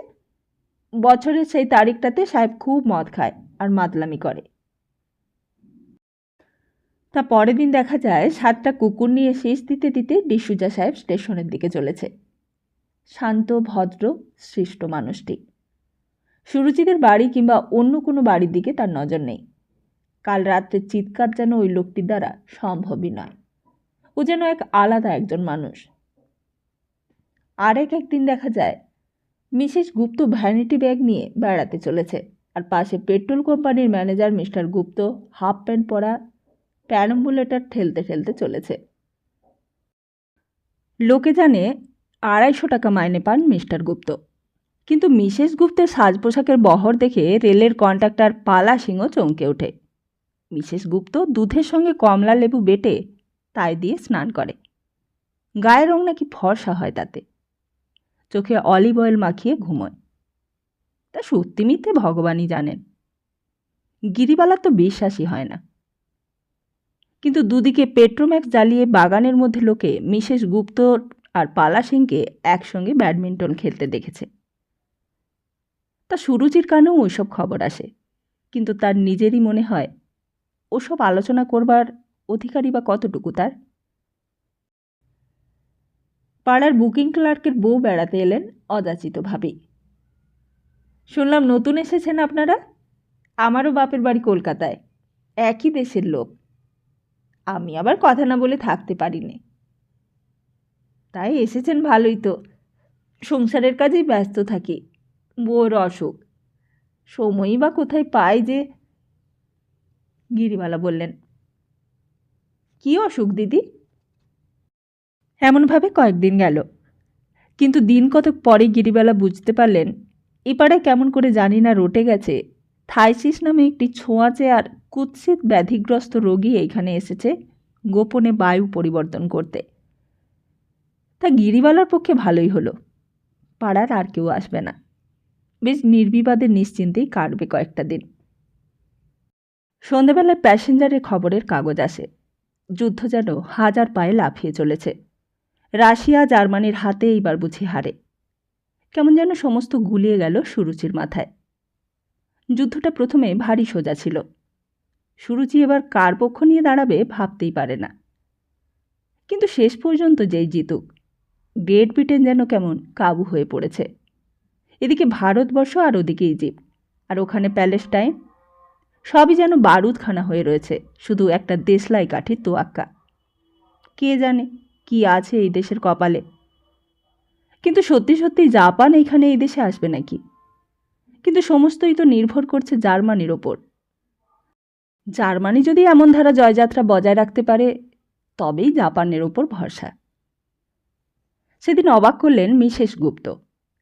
বছরের সেই তারিখটাতে সাহেব খুব মদ খায় আর মাতলামি করে। তা পরের দিন দেখা যায় 7টা কুকুর নিয়ে শেষ দিতে দিতে ডিসুজা সাহেব স্টেশনের দিকে চলেছে। শান্ত ভদ্র সৃষ্ট মানুষটি। সুরুচিদের বাড়ি কিংবা অন্য কোনো বাড়ির দিকে তার নজর নেই। কাল রাত্রের চিৎকার যেন ওই লোকটির দ্বারা সম্ভবই নয়। ও যেন এক আলাদা একজন মানুষ। একদিন দেখা যায় মিসেস গুপ্ত ভ্যানিটি ব্যাগ নিয়ে বেড়াতে চলেছে, আর পাশে পেট্রোল কোম্পানির ম্যানেজার মিস্টার গুপ্ত হাফ প্যান্ট পরা প্যারাম্বুলেটর ঠেলতে ঠেলতে চলেছে। লোকে জানে 250 টাকা মাইনে পান মিস্টার গুপ্ত, কিন্তু মিসেস গুপ্তের সাজ পোশাকের বহর দেখে রেলের কন্ট্রাক্টর পালা সিংহ চমকে ওঠে। মিসেস গুপ্ত দুধের সঙ্গে কমলা লেবু বেটে তাই দিয়ে স্নান করে। গায়ের রং নাকি ফর্সা হয় তাতে। চোখে অলিভ অয়েল মাখিয়ে ঘুমোয়। তা সত্যি মিথ্যে ভগবানই জানেন। গিরিবালার তো বিশ্বাসই হয় না। কিন্তু দুদিকে পেট্রোম্যাক্স জ্বালিয়ে বাগানের মধ্যে লোকে মিসেস গুপ্ত আর পালা সিংকে একসঙ্গে ব্যাডমিন্টন খেলতে দেখেছে। তা সুরুচির কানেও ওইসব খবর আসে, কিন্তু তার নিজেরই মনে হয় ওসব আলোচনা করবার অধিকারই বা কতটুকু তার। পাড়ার বুকিং ক্লার্কের বউ বেড়াতে এলেন অযাচিতভাবেই। শুনলাম নতুন এসেছেন আপনারা? আমারও বাপের বাড়ি কলকাতায়, একই দেশের লোক। আমি আবার কথা না বলে থাকতে পারিনি। তাই এসেছেন ভালোই তো। সংসারের কাজেই ব্যস্ত থাকি। বউর অসুখ, সময়ই বা কোথায় পাই যে। গিরিবালা বললেন, কী অসুখ দিদি? এমনভাবে কয়েকদিন গেল, কিন্তু দিন কতক পরে গিরিবালা বুঝতে পারলেন এ পাড়ায় কেমন করে জানি না রটে গেছে থাইসিস নামে একটি ছোঁয়াচে আর কুৎসিত ব্যাধিগ্রস্ত রোগী এইখানে এসেছে গোপনে বায়ু পরিবর্তন করতে। তা গিরিবালার পক্ষে ভালোই হলো, পাড়ার আর কেউ আসবে না। বেশ নির্বিবাদে নিশ্চিন্তেই কাটবে কয়েকটা দিন। সন্ধেবেলায় প্যাসেঞ্জারের খবরের কাগজ আসে। যুদ্ধ যেন হাজার পায়ে লাফিয়ে চলেছে। রাশিয়া জার্মানির হাতে এইবার বুঝি হারে। কেমন যেন সমস্ত গুলিয়ে গেল সুরুচির মাথায়। যুদ্ধটা প্রথমে ভারী সোজা ছিল। সুরুচি এবার কার পক্ষ নিয়ে দাঁড়াবে ভাবতেই পারে না। কিন্তু শেষ পর্যন্ত যেই জিতুক, গ্রেট ব্রিটেন যেন কেমন কাবু হয়ে পড়েছে। এদিকে ভারতবর্ষ আর ওদিকে ইজিপ্ট, আর ওখানে প্যালেস্টাইন, সবই যেন বারুদখানা হয়ে রয়েছে, শুধু একটা দেশলাই কাঠির তোয়াক্কা। কে জানে কি আছে এই দেশের কপালে। কিন্তু সত্যি সত্যি জাপান এইখানে এই দেশে আসবে নাকি? কিন্তু সমস্তই তো নির্ভর করছে জার্মানির ওপর। জার্মানি যদি এমন ধারা জয়যাত্রা বজায় রাখতে পারে, তবেই জাপানের ওপর ভরসা। সেদিন অবাক করলেন মিসেস গুপ্ত।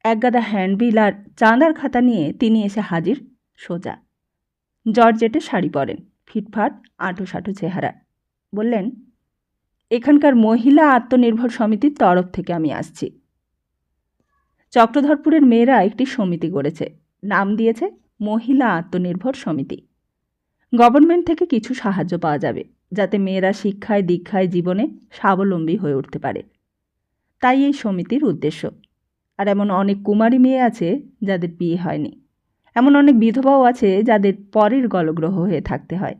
একগাদা হ্যান্ডবিল আর চাঁদার খাতা নিয়ে তিনি এসে হাজির সোজা। জর্জেটে শাড়ি পরেন, ফিটফাট আঁটো চেহারা। বললেন, এখানকার মহিলা আত্মনির্ভর সমিতির তরফ থেকে আমি আসছি। চক্রধরপুরের মেয়েরা একটি সমিতি গড়েছে, নাম দিয়েছে মহিলা আত্মনির্ভর সমিতি। গভর্নমেন্ট থেকে কিছু সাহায্য পাওয়া যাবে, যাতে মেয়েরা শিক্ষায় দীক্ষায় জীবনে স্বাবলম্বী হয়ে উঠতে পারে। তাই এই সমিতির উদ্দেশ্য। আর এমন অনেক কুমারী মেয়ে আছে যাদের বিয়ে হয়নি, এমন অনেক বিধবাও আছে যাদের পরের গলগ্রহ হয়ে থাকতে হয়।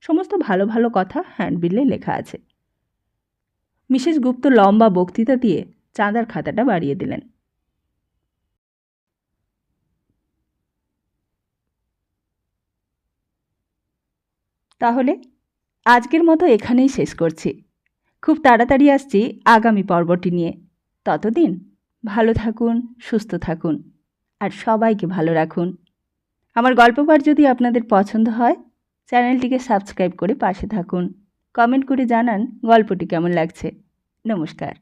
সমস্ত ভালো ভালো কথা হ্যান্ডবিলে লেখা আছে। মিসেস গুপ্ত লম্বা বক্তৃতা দিয়ে চাঁদার খাতাটা বাড়িয়ে দিলেন। তাহলে আজকের মতো এখানেই শেষ করছি। খুব তাড়াতাড়ি আসছি আগামী পর্বটি নিয়ে। ততদিন ভালো থাকুন, সুস্থ থাকুন, আর সবাইকে ভালো রাখুন। আমার গল্প পাঠ যদি আপনাদের পছন্দ হয়, চ্যানেলটিকে সাবস্ক্রাইব করে পাশে থাকুন। কমেন্ট করে জানান গল্পটি কেমন লাগছে। নমস্কার।